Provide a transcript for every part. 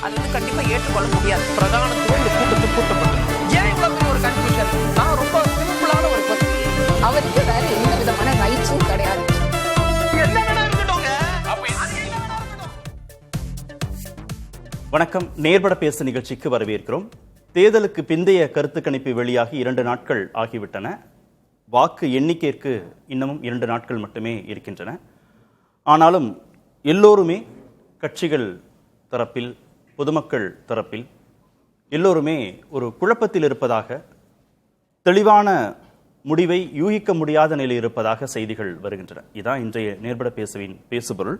அது வந்து கண்டிப்பா ஏற்றுக்கொள்ள முடியாது. பிரதானத்துவம் இந்த கூட்டத்தை கூட்டப்பட்டது. ஏன் இவ்வளவு பெரிய ஒரு கன்ஃபியூஷன்? நான் ரொம்ப சிம்பிளான ஒரு பர்சன். அவருக்கு வேற எந்த விதமான ரைட்ஸும் கிடையாது. என்ன வேணா இருக்கட்டும். வணக்கம். நேர்பட பேசு நிகழ்ச்சிக்கு வரவேற்கிறோம். தேர்தலுக்கு பிந்தைய கருத்து கணிப்பு வெளியாகி 2 நாட்கள் ஆகிவிட்டன. வாக்கு எண்ணிக்கைக்கு இன்னமும் 2 நாட்கள் மட்டுமே இருக்கின்றன. ஆனாலும் எல்லோருமே கட்சிகள் தரப்பில், பொதுமக்கள் தரப்பில் எல்லோருமே ஒரு குழப்பத்தில் இருப்பதாக, தெளிவான முடிவை யூகிக்க முடியாத நிலை இருப்பதாக செய்திகள் வருகின்றன. இதுதான் இன்றைய நேர்பட பேசுவின் பேசுபொருள்.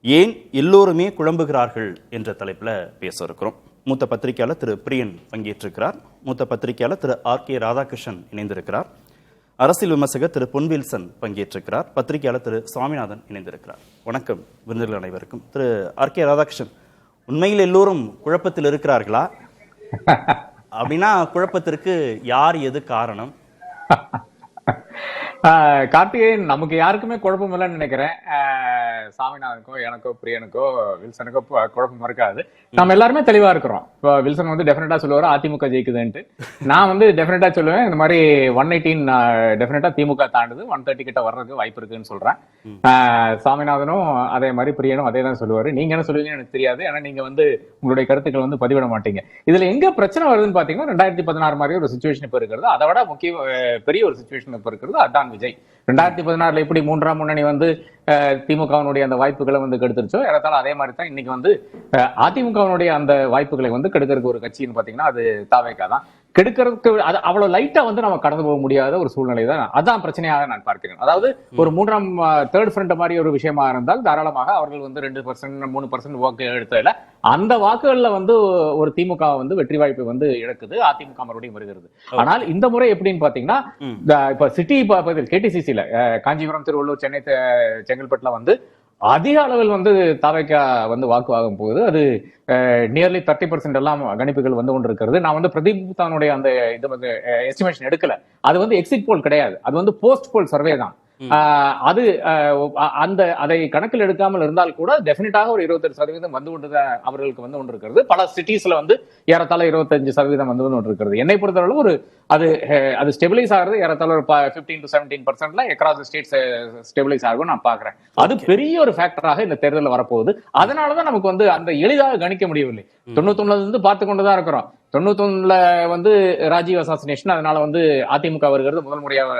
ஏன் எல்லோருமே குழம்புகிறார்கள் என்ற தலைப்பில் பேச இருக்கிறோம். மூத்த பத்திரிகையாளர் திரு பிரியன் பங்கேற்றிருக்கிறார். மூத்த பத்திரிகையாளர் திரு ஆர்.கே. ராதாகிருஷ்ணன் இணைந்திருக்கிறார். அரசியல் விமர்சகர் திரு பொன்வில்சன் பங்கேற்றிருக்கிறார். பத்திரிகையாளர் திரு சுவாமிநாதன் இணைந்திருக்கிறார். வணக்கம் விருந்தினர்கள் அனைவருக்கும். திரு ஆர்.கே. ராதாகிருஷ்ணன், உண்மையில் எல்லோரும் குழப்பத்தில் இருக்கிறார்களா? அப்படின்னா குழப்பத்திற்கு யார், எது காரணம்? கார்த்திகேயன், நமக்கு யாருக்குமே குழப்பம் இல்லைன்னு நினைக்கிறேன். சாமிநாதனுக்கோ, எனக்கோ, பிரியனுக்கோ, வில்சனுக்கோ குழப்பம் இருக்காது. நம்ம எல்லாருமே தெளிவா இருக்கிறோம். இப்போ வில்சன் வந்து டெஃபினட்டா சொல்லுவாரு அதிமுக ஜெயிக்குதுன்ட்டு. நான் வந்து டெஃபினட்டா சொல்லுவேன், இந்த மாதிரி 118 டெஃபினட்டா திமுக தாண்டுது, 130 கிட்ட வர்றதுக்கு வாய்ப்பு இருக்குன்னு சொல்றேன். சாமிநாதனும் அதே மாதிரி, பிரியனும் அதே தான் சொல்லுவாரு. நீங்க என்ன சொல்லுவீங்கன்னு எனக்கு தெரியாது. ஏன்னா நீங்க வந்து உங்களுடைய கருத்துக்கள் வந்து பதிவிட மாட்டீங்க. இதுல எங்க பிரச்சனை வருதுன்னு பாத்தீங்கன்னா, 2016 மாதிரி ஒரு சுச்சுவேஷன் இப்ப இருக்கிறது. அதை விட பெரிய ஒரு சுச்சுவேஷன் இப்ப இருக்கிறது அதான் விஜய். 2016 எப்படி 3ஆம் முன்னணி வந்து திமுகவினுடைய அந்த வாய்ப்புகளை வந்து கெடுத்துருச்சோ, ஏறத்தாலும் அதே மாதிரி தான் இன்னைக்கு வந்து அதிமுகவினுடைய அந்த வாய்ப்புகளை வந்து கெடுக்கிறதுக்கு ஒரு கட்சின்னு பாத்தீங்கன்னா அது தாவேகா தான். கெடுக்கிறதுக்கு அது அவ்வளவு லைட்டா வந்து நம்ம கடந்து போக முடியாத ஒரு சூழ்நிலை தான். அதான் பிரச்சனையாக நான் பார்க்கிறேன். அதாவது ஒரு 3ஆம் தேர்ட் ஃப்ரண்ட் மாதிரி ஒரு விஷயமா இருந்தால் தாராளமாக அவர்கள் வந்து 2%, 3% வாக்கு எடுத்ததில்ல. அந்த வாக்குகள்ல வந்து ஒரு திமுக வந்து வெற்றி வாய்ப்பு வந்து இழக்குது, அதிமுக மறுபடியும் வருகிறது. ஆனால் இந்த முறை எப்படின்னு பாத்தீங்கன்னா, இப்ப சிட்டி கேடிசிசில காஞ்சிபுரம், திருவள்ளூர், சென்னை, செங்கல்பட்டுல வந்து அதிக அளவில் வந்து தாவேகா வந்து வாக்கு வாங்கும் போது அது நியர்லி 30% எல்லாம் கணிப்புகள் வந்து கொண்டு இருக்கிறது. நான் வந்து பிரதீப் தானுடைய அந்த இது வந்து எஸ்டிமேஷன் எடுக்கல. அது வந்து எக்ஸிட் போல் கிடையாது, அது வந்து போஸ்ட் போல் சர்வே தான். அது அந்த அதை கணக்கில் எடுக்காமல் இருந்தால் கூட டெஃபினட்டாக ஒரு 28% வந்து கொண்டு அவர்களுக்கு வந்து கொண்டு இருக்கிறது. பல சிட்டிஸ்ல வந்து ஏறத்தாழ 25% வந்து கொண்டு இருக்கிறது. என்னை பொறுத்தவரை ஒரு அது ஸ்டெபிலைஸ் ஆகிறது ஏறத்தாழ ஒரு 15 to 17% அக்ராஸ் ஸ்டேட்ஸ் ஸ்டெபிலைஸ் ஆகும் நான் பாக்குறேன். அது பெரிய ஒரு ஃபேக்டராக இந்த தேர்தலில் வரப்போகுது. அதனாலதான் நமக்கு வந்து அந்த எளிதாக கணிக்க முடியவில்லை. 99 இருந்து பார்த்து கொண்டுதான் இருக்கிறோம். 91ல வந்து ராஜீவ் அசாசினேஷன், அதனால வந்து அதிமுக வருகிறது, முதல் முறையாக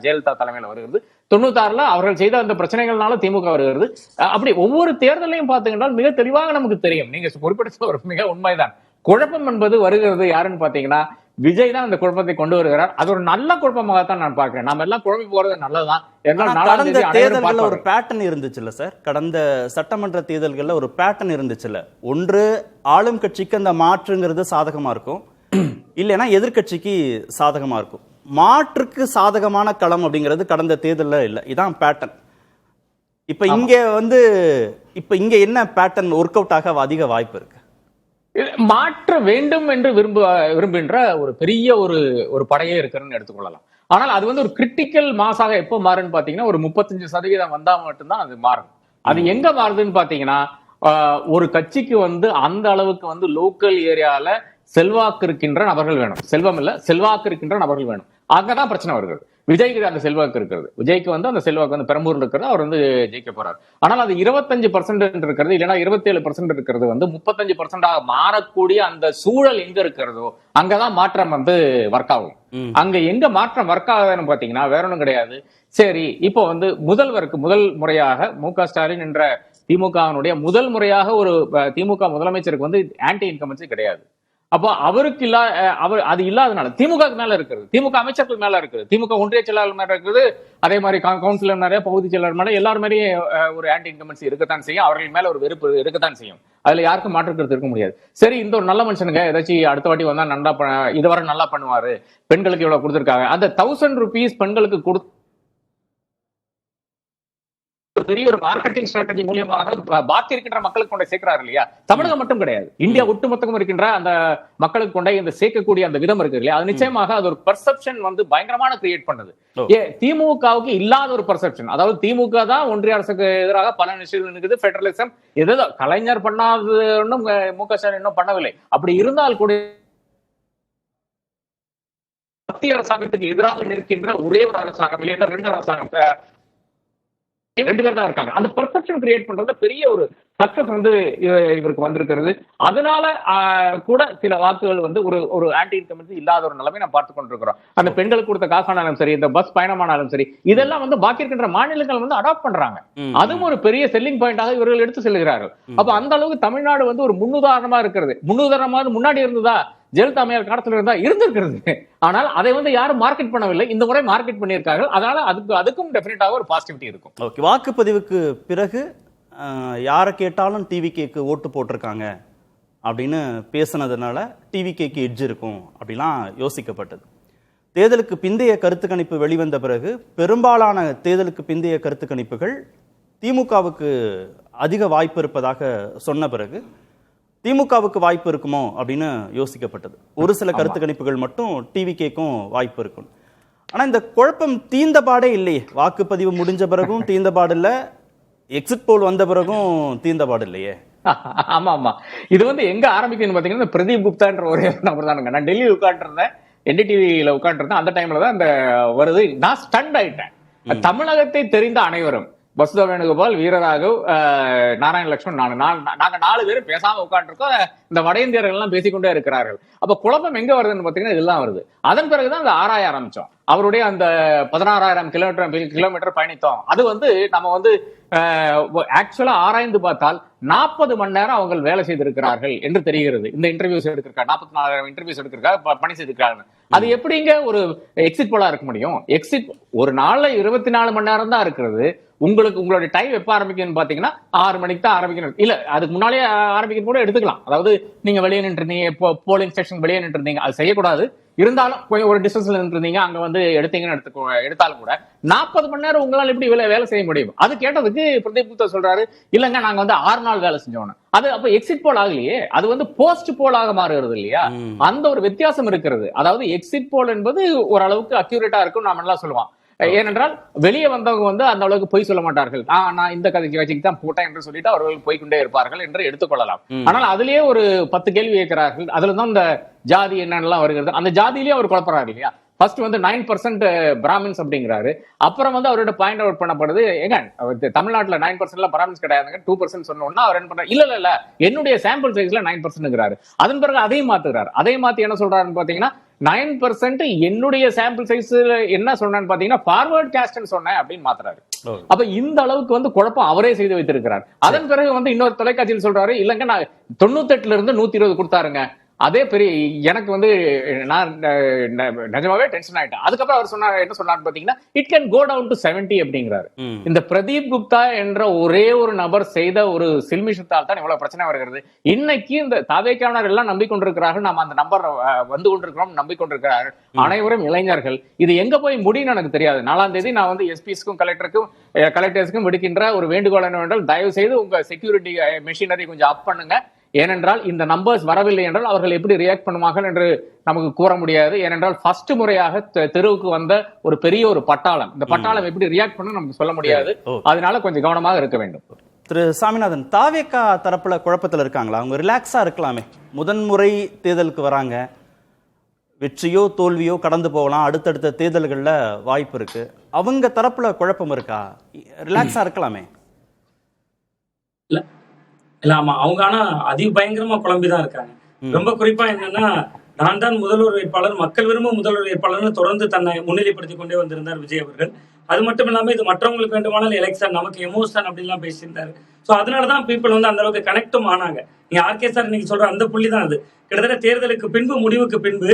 ஜெயலலிதா தலைமையில வருகிறது. 96ல அவர்கள் செய்த அந்த பிரச்சனைகள்னால திமுக வருகிறது. அப்படி ஒவ்வொரு தேர்தலையும் பார்த்துக்கிட்டால் மிக தெளிவாக நமக்கு தெரியும். நீங்க குறிப்பிட்ட ஒரு மிக உண்மைதான். குழப்பம் என்பது வருகிறது யாருன்னு பாத்தீங்கன்னா விஜய் தான் அந்த குழப்பத்தை கொண்டு வருகிறார். அது ஒரு நல்ல குழப்பமாகத்தான் நான் பார்க்கிறேன். நாம எல்லாம் குழம்பி போறது நல்லதுதான். கடந்த தேர்தல்கள்ல ஒரு பேட்டர்ன் இருந்துச்சுல்ல சார்? கடந்த சட்டமன்ற தேர்தல்கள்ல ஒரு பேட்டர்ன் இருந்துச்சுல்ல? ஒன்று ஆளும் கட்சிக்கு அந்த மாற்றுங்கிறது சாதகமா இருக்கும், இல்லைன்னா எதிர்கட்சிக்கு சாதகமா இருக்கும். மாற்றுக்கு சாதகமான களம் அப்படிங்கிறது கடந்த தேர்தல்ல இல்ல. இதான் பேட்டர்ன். இப்ப இங்க என்ன பேட்டர்ன் ஒர்க் அவுட் ஆக அதிக வாய்ப்பு இருக்கு? மாற்ற வேண்டும் என்று விரும்புகின்ற ஒரு பெரிய ஒரு படையே இருக்குன்னு எடுத்துக்கொள்ளலாம். ஆனால் அது வந்து ஒரு கிரிட்டிக்கல் மாசாக எப்போ மாறுன்னு பாத்தீங்கன்னா, ஒரு 35% வந்தா மட்டும்தான் அது மாறும். அது எங்க மாறுதுன்னு பாத்தீங்கன்னா, ஒரு கட்சிக்கு வந்து அந்த அளவுக்கு வந்து லோக்கல் ஏரியால செல்வாக்கு இருக்கின்ற நபர்கள் வேணும். செல்வம் இல்ல, செல்வாக்கு இருக்கின்ற நபர்கள் வேணும். அங்கதான் பிரச்சனை வருகிறது. விஜய்க்கு அந்த செல்வாக்கு இருக்கிறது. விஜய்க்கு வந்து அந்த செல்வாக்கு வந்து பெரம்பூர்ல இருக்கிறது, அவர் வந்து ஜெயிக்க போறார். ஆனால் அது 25% இருக்கிறது, இல்லைன்னா 27% இருக்கிறது வந்து 35% மாறக்கூடிய அந்த சூழல் எங்க இருக்கிறதோ அங்கதான் மாற்றம் வந்து ஒர்க் ஆகும். அங்க எங்க மாற்றம் ஒர்க் ஆகுதுன்னு பாத்தீங்கன்னா வேற ஒன்றும் கிடையாது. சரி, இப்போ வந்து முதல் முறையாக மு.க. ஸ்டாலின் என்ற திமுகவினுடைய முதல் முறையாக ஒரு திமுக முதலமைச்சருக்கு வந்து ஆன்டி இன்கம்பன்சி கிடையாது. அப்போ அவருக்கு அது இல்லாதனால திமுக மேல இருக்கிறது, திமுக அமைச்சர்கள் மேல இருக்குது, திமுக ஒன்றிய செயலாளர் மேல இருக்குது, அதே மாதிரி கவுன்சிலர் நிறைய பகுதி செயலாளர் மேல எல்லாரும் மேலே ஒரு ஆன்டி இன்கம்பன்சி இருக்கத்தான் செய்யும். அவர்கள் மேல ஒரு வெறுப்பு இருக்கத்தான் செய்யும். அதுல யாருக்கும் மாற்றுக்கிறது இருக்க முடியாது. சரி, இந்த ஒரு நல்ல மனுஷனுங்க ஏதாச்சும் அடுத்த வாட்டி வந்தா நல்லா இதுவரை நல்லா பண்ணுவாரு, பெண்களுக்கு இவ்வளவு கொடுத்திருக்காங்க, அந்த 1000 rupees பெண்களுக்கு பெரிய ஒரு மார்க்கெட்டிங் ஸ்ட்ராட்டஜி மூலியமாக பாக்கி இருக்கின்ற மக்களுக்கு கொண்டு சேர்க்கிறாரு இல்லையா. தமிழகம் மட்டும் கிடையாது, இந்தியா ஒட்டுமொத்தமும் இருக்கின்ற அந்த மக்களுக்கு கொண்ட இந்த சேர்க்கக்கூடிய அந்த விதம் இருக்கு இல்லையா, அது நிச்சயமாக அது ஒரு பெர்செப்ஷன் வந்து பயங்கரமான கிரியேட் பண்ணுது. திமுகவுக்கு இல்லாத ஒரு பெர்செப்ஷன். அதாவது திமுக தான் ஒன்றிய அரசுக்கு எதிராக பல விஷயங்கள் இருக்குது, பெடரலிசம் ஏதோ கலைஞர் பண்ணாது ஒன்றும் மு.க. ஸ்டாலின் இன்னும் பண்ணவில்லை. அப்படி இருந்தால் கூட மத்திய அரசாங்கத்துக்கு எதிராக நிற்கின்ற ஒரே ஒரு அரசாங்கம் இல்லை, ரெண்டு அரசாங்கம், ரெண்டு பேர் தான் இருக்காங்க. அந்த பெர்செப்ஷன் கிரியேட் பண்றது பெரிய ஒரு சக்சஸ் வந்து இவருக்கு வந்திருக்கிறது. அதனால கூட சில வாக்குகள் வந்து ஒரு ஆன்டி இன்கம்பன்சி இல்லாத ஒரு நிலைமை நான் பார்த்து கொண்டிருக்கிறோம். அந்த பெண்களுக்கு கொடுத்த காசானாலும் சரி, இந்த பஸ் பயணமானாலும் சரி, இதெல்லாம் வந்து பாக்கி இருக்கின்ற மாநிலங்கள் வந்து அடாப்ட் பண்றாங்க. அதுவும் ஒரு பெரிய செல்லிங் பாயிண்டாக இவர்கள் எடுத்து செல்கிறார்கள். அப்ப அந்த அளவுக்கு தமிழ்நாடு வந்து ஒரு முன்னுதாரணமா இருக்கிறது. முன்னுதாரணமா முன்னாடி இருந்ததா, ஜெயலலிதா அம்மையார் காலத்துல இருந்தா இருந்திருக்கிறது. ஆனால் அதை வந்து யாரும் மார்க்கெட் பண்ணவில்லை, இந்த முறை மார்க்கெட் பண்ணியிருக்கார்கள். அதனால அதுக்கும் டெஃபினட்டாக ஒரு பாசிட்டிவிட்டி இருக்கும். ஓகே, வாக்குப்பதிவுக்கு பிறகு யாரை கேட்டாலும் டிவிகேக்கு ஓட்டு போட்டிருக்காங்க அப்படின்னு பேசுனதுனால டிவிகேக்கு எட்ஜ் இருக்கும் அப்படிலாம் யோசிக்கப்பட்டது. தேர்தலுக்கு பிந்தைய கருத்து கணிப்பு வெளிவந்த பிறகு பெரும்பாலான தேர்தலுக்கு பிந்தைய கருத்து கணிப்புகள் திமுகவுக்கு அதிக வாய்ப்பு இருப்பதாக சொன்ன பிறகு திமுகவுக்கு வாய்ப்பு இருக்குமோ அப்படின்னு யோசிக்கப்பட்டது. ஒரு சில கருத்து கணிப்புகள் மட்டும் டிவிகேக்கும் வாய்ப்பு இருக்கும். ஆனா இந்த குழப்பம் தீர்ந்தபாடே இல்லையே. வாக்குப்பதிவு முடிஞ்ச பிறகும் தீர்ந்தபாடு இல்லை, எக்ஸிட் போல் வந்த பிறகும் தீர்ந்தபாடு இல்லையே. ஆமா ஆமா, இது வந்து எங்க ஆரம்பிக்குன்னு பாத்தீங்கன்னா பிரதீப் குப்தான்ற ஒரே நபர் தானுங்க. நான் டெல்லியில் உட்காந்துருந்தேன், என்டிடிவியில உட்காந்துருந்தேன். அந்த டைம்ல தான் இந்த வருது. நான் ஸ்டண்ட் ஆயிட்டேன். தமிழகத்தை தெரிந்த அனைவரும், வசுதா வேணுகோபால், வீரராகவ், நாராயண லட்சுமண், நாங்க 4 பேரும் பேசாம உட்காந்துருக்கோம். இந்த வட இந்தியர்கள் எல்லாம் பேசிக்கொண்டே இருக்கிறார்கள். அப்ப குழப்பம் எங்க வருதுன்னு பாத்தீங்கன்னா இதெல்லாம் வருது. அதன் பிறகுதான் அந்த ஆராய ஆரம்பிச்சோம். அவருடைய அந்த 16,000 கிலோமீட்டர் பயணித்தோம். அது வந்து நம்ம வந்து ஆக்சுவலா ஆராய்ந்து பார்த்தால் 40 மணி நேரம் அவங்க வேலை செய்திருக்கிறார்கள் என்று தெரிகிறது. இந்த இன்டர்வியூஸ் எடுத்திருக்காங்க, 44 இன்டர்வியூஸ் எடுத்திருக்காங்க, பணி செய்திருக்காங்க. அது எப்படிங்க ஒரு எக்ஸிட் போலா இருக்க முடியும்? எக்ஸிட் ஒரு நாள்ல 24 மணி நேரம் தான் இருக்கிறது. உங்களுடைய டைம் எப்ப ஆரம்பிக்கணும்னு பாத்தீங்கன்னா 6 மணிக்கு தான் ஆரம்பிக்கணும். இல்ல அதுக்கு முன்னாலே ஆரம்பிக்கணும் கூட எடுத்துக்கலாம். அதாவது நீங்க வெளியே நின்று இருந்தீங்க, போலிங் ஸ்டேஷன் வெளியே நின்று இருந்தீங்க, அது செய்யக்கூடாது. இருந்தாலும் கொஞ்சம் ஒரு டிஸ்டன்ஸ்ல நின்றுருந்தீங்க, அங்க வந்து எடுத்தீங்கன்னு எடுத்தாலும் கூட 40 மணி நேரம் உங்களால் எப்படி வேலை செய்ய முடியும்? அது கேட்டதுக்கு பிரதீப் குப்தா சொல்றாரு, இல்லங்க நாங்க வந்து 6 நாள் வேலை செஞ்சோம். அது அப்ப எக்ஸிட் போல் ஆகலையே, அது வந்து போஸ்ட் போலாக மாறுகிறது இல்லையா? அந்த ஒரு வித்தியாசம் இருக்கிறது. அதாவது எக்ஸிட் போல் என்பது ஓரளவுக்கு அக்யூரேட்டா இருக்கும் நாம எல்லாம் சொல்லுவான். ஏனென்றால் வெளியே வந்தவங்க வந்து அந்த அளவுக்கு பொய் சொல்ல மாட்டார்கள். நான் இந்த கட்சிக்கு தான் போட்டேன் என்று சொல்லிட்டு அவர்கள் போய்கொண்டே இருப்பார்கள் என்று எடுத்துக்கொள்ளலாம். ஆனால் அதுலயே ஒரு 10 கேள்வி கேட்கிறார்கள். அதுலதான் இந்த ஜாதி என்னென்னலாம் வருகிறது. அந்த ஜாதியிலேயே அவர் குழப்பறாரு இல்லையா? ஃபர்ஸ்ட் வந்து 9% பிராமின்ஸ் அப்படிங்கிறாரு. அப்புறம் வந்து அவரோட பாயிண்ட் அவுட் பண்ணப்படுது, எங்க தமிழ்நாட்டுல 9% பிராமின்ஸ் கிடையாதுங்க, 2% சொன்னோம்னா அவர் என்ன பண்றாரு, இல்ல என்னுடைய சாம்பிள் சைஸ்ல 9%ங்கிறாரு. அதன் பிறகு அதையும் மாத்துறாரு. அதையும் மாத்தி என்ன சொல்றாருன்னு பாத்தீங்கன்னா 9% என்னுடைய சாம்பிள் சைஸ்ல என்ன சொன்னான்னு பாத்தீங்கன்னா ஃபார்வர்ட் காஸ்ட்னு சொன்னேன் அப்படின்னு மாத்துறாரு. அப்ப இந்த அளவுக்கு வந்து குழப்பம் அவரே செய்து வைத்திருக்கிறார். அதன் பிறகு வந்து இன்னொரு தொலைக்காட்சியில் சொல்றாரு, இல்லங்க நான் 98 இருந்து 120 கொடுத்தாருங்க. அதே பெரிய எனக்கு வந்து நான் நிஜமாவே டென்ஷன் ஆயிட்டேன். அதுக்கப்புறம் அவர் என்ன சொன்னார் பாத்தீங்கன்னா it can go down to 70 அப்படிங்கிறாரு. இந்த பிரதீப் குப்தா என்ற ஒரே ஒரு நபர் செய்த ஒரு சில்மிஷத்தால் தான் இவ்வளவு பிரச்சனை வருகிறது. இன்னைக்கு இந்த தாவேக்காவினர் எல்லாம் நம்பிக்கொண்டிருக்கிறார்கள், நம்ம அந்த நம்பர் வந்து கொண்டிருக்கிறோம், நம்பிக்கொண்டிருக்கிறார்கள். அனைவரும் இளைஞர்கள். இது எங்க போய் முடியும்னு எனக்கு தெரியாது. 4ஆம் தேதி நான் வந்து எஸ்பிஸ்க்கும் கலெக்டர்ஸ்க்கும் விடுக்கின்ற ஒரு வேண்டுகோள் என்னவென்றால், தயவு செய்து உங்க செக்யூரிட்டி மெஷினரி கொஞ்சம் அப் பண்ணுங்க. ஏனென்றால் இந்த நம்பர்ஸ் வரவில்லை என்றால் அவர்கள் எப்படி ரியாக்ட் பண்ணுவார்கள் என்று நமக்கு கூற முடியாது. ஏனென்றால் ஃபர்ஸ்ட் முறையாக தெருவுக்கு வந்த ஒரு பெரிய ஒரு பட்டாளம், இந்த பட்டாளம் எப்படி ரியாக்ட் பண்ண நமக்கு சொல்ல முடியாது. அதனால கொஞ்சம் கவனமாக இருக்க வேண்டும். திரு சாமிநாதன், தாவேகா தரப்புல குழப்பத்தில் இருக்காங்களா? அவங்க ரிலாக்ஸா இருக்கலாமே. முதன்முறை தேர்தலுக்கு வராங்க, வெற்றியோ தோல்வியோ கடந்து போகலாம், அடுத்தடுத்த தேர்தல்களில் வாய்ப்பு இருக்கு. அவங்க தரப்புல குழப்பம் இருக்கா? ரிலாக்ஸா இருக்கலாமே. இல்ல ஆமா, அவங்க ஆனா அதிபயங்கரமா குழம்பிதான் இருக்காங்க. ரொம்ப குறிப்பா என்னன்னா, நான் தான் முதல்வர் வேட்பாளர், மக்கள் விரும்பும் முதல்வர் வேட்பாளர்னு தொடர்ந்து தன்னை முன்னிலைப்படுத்திக் கொண்டே வந்திருந்தார் விஜய் அவர்கள். அது மட்டும் இல்லாம இது மற்றவங்களுக்கு வேண்டுமானால் எலெக்ஷன், நமக்கு எமோஷன் அப்படின்லாம் பேசியிருந்தாரு. ஸோ அதனாலதான் பீப்புள் வந்து அந்த அளவுக்கு கனெக்டும் ஆனாங்க. நீங்க ஆர்கே சார் நீங்க சொல்ற அந்த புள்ளி தான் அது. கிட்டத்தட்ட தேர்தலுக்கு பின்பு, முடிவுக்கு பின்பு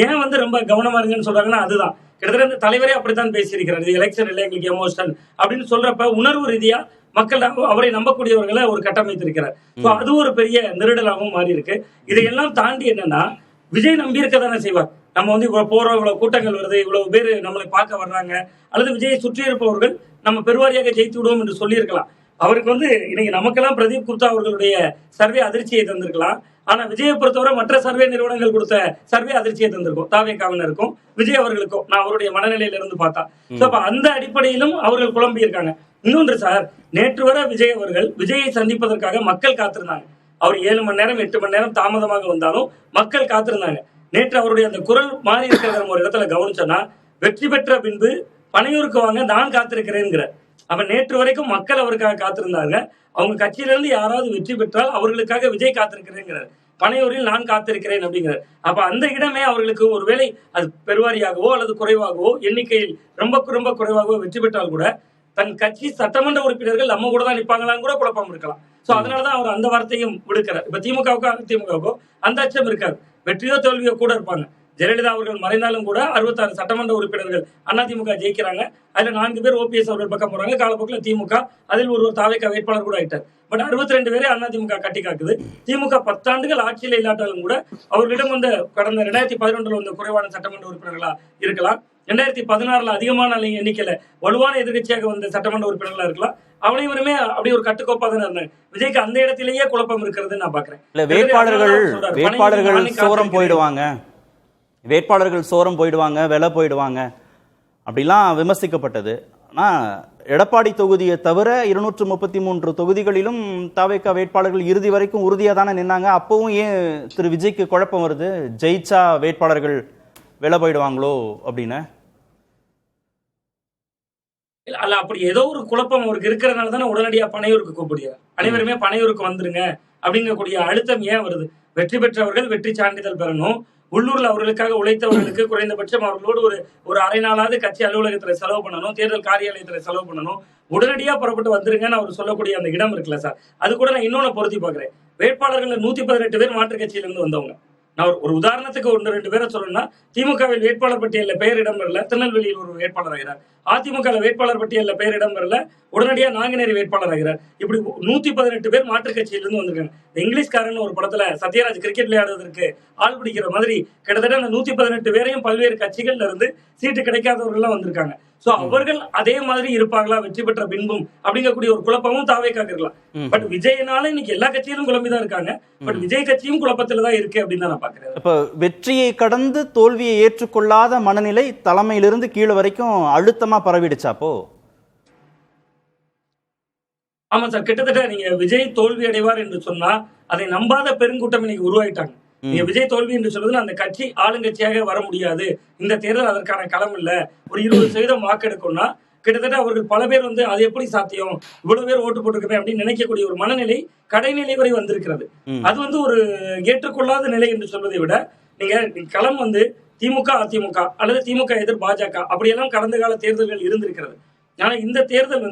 ஏன் வந்து ரொம்ப கவனமா இருங்கன்னு சொல்றாங்கன்னா அதுதான். கிட்டத்தட்ட இந்த தலைவரே அப்படித்தான் பேசியிருக்கிறார், இது எலெக்ஷன் இல்லை எங்களுக்கு எமோஷன் அப்படின்னு சொல்றப்ப உணர்வு ரீதியா மக்கள் அவரை நம்பக்கூடியவர்களை ஒரு கட்டமைத்திருக்கிறார். அது ஒரு பெரிய நெருடலாகவும் மாறி இருக்கு. இதையெல்லாம் தாண்டி என்னன்னா, விஜய் நம்பி இருக்க தானே செய்வார். நம்ம வந்து இவ்வளவு போறோம், இவ்வளவு கூட்டங்கள் வருது, இவ்வளவு பேர் நம்மளை பார்க்க வர்றாங்க, அல்லது விஜயை சுற்றி இருப்பவர்கள் நம்ம பெருவாரியாக ஜெயித்து விடுவோம் என்று சொல்லியிருக்கலாம். அவருக்கு வந்து இன்னைக்கு நமக்கெல்லாம் பிரதீப் குப்தா அவர்களுடைய சர்வே அதிர்ச்சியை தந்திருக்கலாம். ஆனா விஜயை பொறுத்தவரை மற்ற சர்வே நிறுவனங்கள் கொடுத்த சர்வே அதிர்ச்சியை தந்திருக்கும் தாவேகாவினருக்கும் விஜய் அவர்களுக்கும். நான் அவருடைய மனநிலையில இருந்து பார்த்தா அப்ப அந்த அடிப்படையிலும் அவர்கள் குழம்பி இருக்காங்க. இன்னொன்று சார், நேற்று வரை விஜய் அவர்கள் விஜயை சந்திப்பதற்காக மக்கள் காத்திருந்தாங்க. அவர் 7 மணி நேரம் 8 மணி நேரம் தாமதமாக வந்தாலும் மக்கள் காத்திருந்தாங்க. நேற்று அவருடைய அந்த குரல் மாறி இருக்கிற ஒரு இடத்துல கவனிச்சோன்னா, வெற்றி பெற்ற பின்பு பனையூருக்கு வாங்க நான் காத்திருக்கிறேங்கிற. அப்ப நேற்று வரைக்கும் மக்கள் அவருக்காக காத்திருந்தாங்க. அவங்க கட்சியிலிருந்து யாராவது வெற்றி பெற்றால் அவர்களுக்காக விஜய் காத்திருக்கிறேங்கிறார். பனையூரில் நான் காத்திருக்கிறேன் அப்படிங்கிறார். அப்ப அந்த இடமே அவர்களுக்கு ஒருவேளை அது பெருவாரியாகவோ அல்லது குறைவாகவோ, எண்ணிக்கையில் ரொம்ப ரொம்ப குறைவாகவோ வெற்றி பெற்றால் கூட தன் கட்சி சட்டமன்ற உறுப்பினர்கள் நம்ம கூட தான் நிற்பாங்களான்னு கூட குழப்பம் இருக்கலாம். சோ அதனாலதான் அவர் அந்த வார்த்தையும் விடுக்கிறார். இப்ப திமுகவுக்கோ அதிமுகவுக்கோ அந்த அச்சம் இருக்காது. வெற்றியோ தோல்வியோ கூட இருப்பாங்க. ஜெயலலிதா அவர்கள் மறைந்தாலும் கூட 66 சட்டமன்ற உறுப்பினர்கள் அதிமுக ஜெயிக்கிறாங்க. அதுல 4 பேர் ஓபிஎஸ் அவர்கள் பக்கம் போறாங்க. காலப்போக்கில் திமுக அதில் ஒரு தாவேகா வேட்பாளர் கூட ஆயிட்டார். பட் 62 பேரே அதிமுக கட்டி காக்குது. திமுக 10 ஆண்டுகள் ஆட்சியில இல்லாட்டாலும் கூட அவர்களிடம் வந்த கடந்த 2011 வந்த குறைவான சட்டமன்ற உறுப்பினர்களா இருக்கலாம், 2016 அதிகமான எண்ணிக்கையில வலுவான எதிர்கட்சியாக வந்த சட்டமன்ற உறுப்பினர்களா இருக்கலாம். அனைவருமே அப்படி ஒரு கட்டுக்கோப்பா தானே இருந்தாங்க. விஜய்க்கு அந்த இடத்திலேயே குழப்பம் இருக்கிறது நான் பாக்குறேன். வேட்பாளர்கள் சோரம் போயிடுவாங்க, வேட்பாளர்கள் சோரம் போயிடுவாங்க, விலை போயிடுவாங்க அப்படிலாம் விமர்சிக்கப்பட்டது. ஆனால் எடப்பாடி தொகுதியை தவிர 233 தொகுதிகளிலும் தாவேகா வேட்பாளர்கள் இறுதி வரைக்கும் உறுதியாக தானே நின்னாங்க. அப்பவும் ஏன் திரு விஜய்க்கு குழப்பம் வருது, ஜெயிச்சா வேட்பாளர்கள் விலை போயிடுவாங்களோ அப்படின்னு? அல்ல, அப்படி ஏதோ ஒரு குழப்பம் அவருக்கு இருக்கிறதுனால தானே உடனடியா பனையூருக்கு கூப்பிடுறாரு. அனைவருமே பனையூருக்கு வந்துருங்க அப்படிங்கக்கூடிய அழுத்தம் ஏன் வருது? வெற்றி பெற்றவர்கள் வெற்றி சான்றிதழ் பெறணும். உள்ளூர்ல அவர்களுக்காக உழைத்தவர்களுக்கு குறைந்தபட்சம் அவர்களோடு ஒரு அரை நாளாவது கட்சி அலுவலகத்துல செலவு பண்ணணும், தேர்தல் காரியாலயத்துல செலவு பண்ணணும். உடனடியா புறப்பட்டு வந்துருங்கன்னு அவர் சொல்லக்கூடிய அந்த இடம் இருக்குல்ல சார், அது கூட நான் இன்னொன்னு பொருத்தி பாக்குறேன். வேட்பாளர்கள் 118 பேர் மாற்றுக் கட்சியில இருந்து வந்தவங்க. நான் ஒரு உதாரணத்துக்கு 1-2 பேரை சொல்லணும்னா, திமுகவில் வேட்பாளர் பட்டியலில் பெயர் இடம்பெறல, திருநெல்வேலியில் ஒரு வேட்பாளர் ஆகிறார். அதிமுக வேட்பாளர் பட்டியலில் பெயர் இடம்பெறல, உடனடியா நாங்குநேரி வேட்பாளர் ஆகிறார். இப்படி 118 பேர் மாற்றுக் கட்சியிலிருந்து வந்திருக்காங்க. இங்கிலீஷ்காரன் ஒரு படத்துல சத்யராஜ் கிரிக்கெட் விளையாடுவதற்கு ஆள் பிடிக்கிற மாதிரி கிட்டத்தட்ட அந்த 118 பேரையும் பல்வேறு கட்சிகள்ல இருந்து சீட்டு கிடைக்காதவர்கள் வந்திருக்காங்க. சோ அவர்கள் அதே மாதிரி இருப்பாங்களா வெற்றி பெற்ற பின்பும் அப்படிங்கக்கூடிய ஒரு குழப்பமும் தாவேக்காக இருக்கலாம். பட் விஜயனால இன்னைக்கு எல்லா கட்சியிலும் குழம்பிதான் இருக்காங்க. பட் விஜய் கட்சியும் குழப்பத்துலதான் இருக்கு அப்படின்னு தான் நான் பாக்குறேன். இப்ப வெற்றியை கடந்து தோல்வியை ஏற்றுக்கொள்ளாத மனநிலை தலைமையிலிருந்து கீழே வரைக்கும் அழுத்தமா பரவிடுச்சாப்போ? ஆமா சார், கிட்டத்தட்ட நீங்க விஜய் தோல்வி அடைவார் என்று சொன்னா அதை நம்பாத பெருங்கூட்டம் இன்னைக்கு உருவாயிட்டாங்க. நீங்க விஜய் தோல்வி என்று சொல்றது அந்த கட்சி ஆளுங்கட்சியாக வர முடியாது, இந்த தேர்தல் அதற்கான களம் இல்ல, ஒரு 20% வாக்கெடுக்கும்னா கிட்டத்தட்ட அவர்கள் பல பேர் அது எப்படி சாத்தியம், இவ்வளவு பேர் ஓட்டு போட்டுருக்கேன் அப்படின்னு நினைக்கக்கூடிய ஒரு மனநிலை கடைநிலை வரை வந்திருக்கிறது. அது ஒரு ஏற்றுக்கொள்ளாத நிலை என்று சொல்வதை விட நீங்க களம் திமுக அதிமுக அல்லது திமுக எதிர் பாஜக அப்படியெல்லாம் கடந்த கால தேர்தல்கள் இருந்திருக்கிறது. ஆனா இந்த தேர்தல்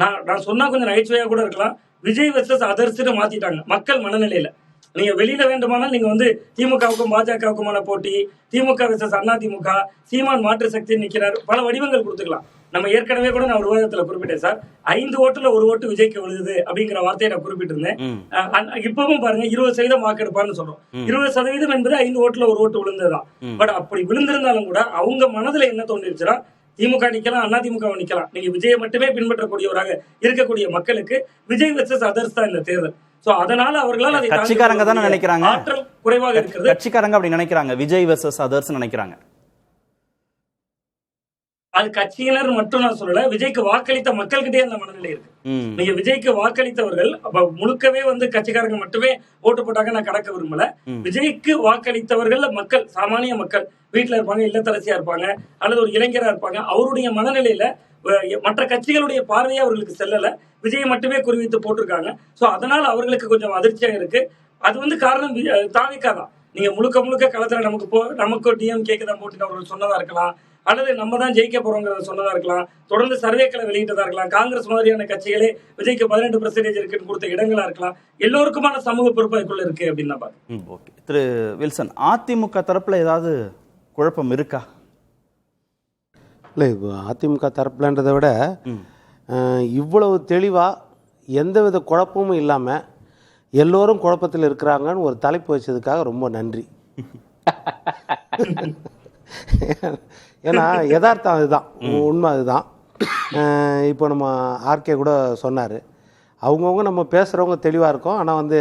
நான் சொன்னா கொஞ்சம் நகைச்சுவையா கூட இருக்கலாம், விஜய் வெர்சஸ் அதர்ஸ்னு மாத்திட்டாங்க மக்கள் மனநிலையில. நீங்க வெளியில வேண்டுமானால் நீங்க திமுகவுக்கும் பாஜகவுக்குமான போட்டி, திமுக வெர்சஸ் அதிமுக, சீமான் மாற்று சக்தி நிக்கிறார், பல வடிவங்கள் கொடுத்துக்கலாம். நம்ம ஏற்கனவே கூட நான் ஒரு விவாதத்துல குறிப்பிட்டேன் சார், 5 ஓட்டுல 1 ஓட்டு விஜய்க்கு விழுது அப்படிங்கிற வார்த்தையை நான் குறிப்பிட்டிருந்தேன். இப்பவும் பாருங்க 20% வாக்கெடுப்பான்னு சொல்றோம். 20% என்பது 5 ஓட்டுல 1 ஓட்டு விழுந்ததுதான். பட் அப்படி விழுந்திருந்தாலும் கூட அவங்க மனதுல என்ன தோன்றிருச்சுன்னா, திமுக நிக்கலாம், அதிமுக நிக்கலாம், நீங்க விஜயை மட்டுமே பின்பற்றக்கூடியவராக இருக்கக்கூடிய மக்களுக்கு விஜய் வெர்சஸ் அதர்ஸ் தான் இந்த தேர்தல். சோ அதனால அவர்களால் அதை கட்சிக்காரங்க தானே நினைக்கிறாங்க, ஆற்றல் குறைவாக இருக்கிறது. கட்சிக்காரங்க அப்படி நினைக்கிறாங்க, விஜய் வெர்சஸ் அதர்ஸ் நினைக்கிறாங்க. அது கட்சியினர் மட்டும் நான் சொல்லல, விஜய்க்கு வாக்களித்த மக்கள்கிட்டே அந்த மனநிலை இருக்கு. நீங்க விஜய்க்கு வாக்களித்தவர்கள் முழுக்கவே கட்சிக்காரங்க மட்டுமே ஓட்டு போட்டாங்க நான் கடக்க விரும்பல. விஜய்க்கு வாக்களித்தவர்கள் மக்கள், சாமானிய மக்கள், வீட்டுல இருப்பாங்க, இல்லத்தரசியா இருப்பாங்க, அல்லது ஒரு இளைஞரா இருப்பாங்க, அவருடைய மனநிலையில மற்ற கட்சிகளுடைய பார்வையே அவர்களுக்கு செல்லல, விஜயை மட்டுமே குறிவித்து போட்டிருக்காங்க. சோ அதனால அவர்களுக்கு கொஞ்சம் அதிர்ச்சியாக இருக்கு. அது காரணம் தாவேகா தான். நீங்க முழுக்க களத்துல நமக்கு டிஎம் கேக்குதான் போட்டு அவர்கள் சொன்னதா இருக்கலாம், அல்லது நம்ம தான் ஜெயிக்க போறோங்கிறத சொன்னதா இருக்கலாம், தொடர்ந்து சர்வேக்களை வெளியிட்டதா இருக்கலாம், காங்கிரஸ் மாதிரியான கட்சிகளே விஜய்க்கு 18% இருக்குன்னு கொடுத்த இடங்களா இருக்கலாம். எல்லோருக்குமான சமூக பொறுப்பாய்க்குள்ள இருக்கு அப்படின்னு நான் பாக்கிறேன். திரு வில்சன், அதிமுக தரப்புல ஏதாவது குழப்பம் இருக்கா? இல்லை, அதிமுக தரப்புலன்றதை விட இவ்வளவு தெளிவாக எந்தவித குழப்பமும் இல்லாமல் எல்லோரும் குழப்பத்தில் இருக்கிறாங்கன்னு ஒரு தலைப்பு வச்சதுக்காக ரொம்ப நன்றி. ஏன்னா யதார்த்தம் அதுதான், உண்மை அதுதான். இப்போ நம்ம ஆர்கே கூட சொன்னார், அவங்கவுங்க நம்ம பேசுகிறவங்க தெளிவாக இருக்கும், ஆனால் வந்து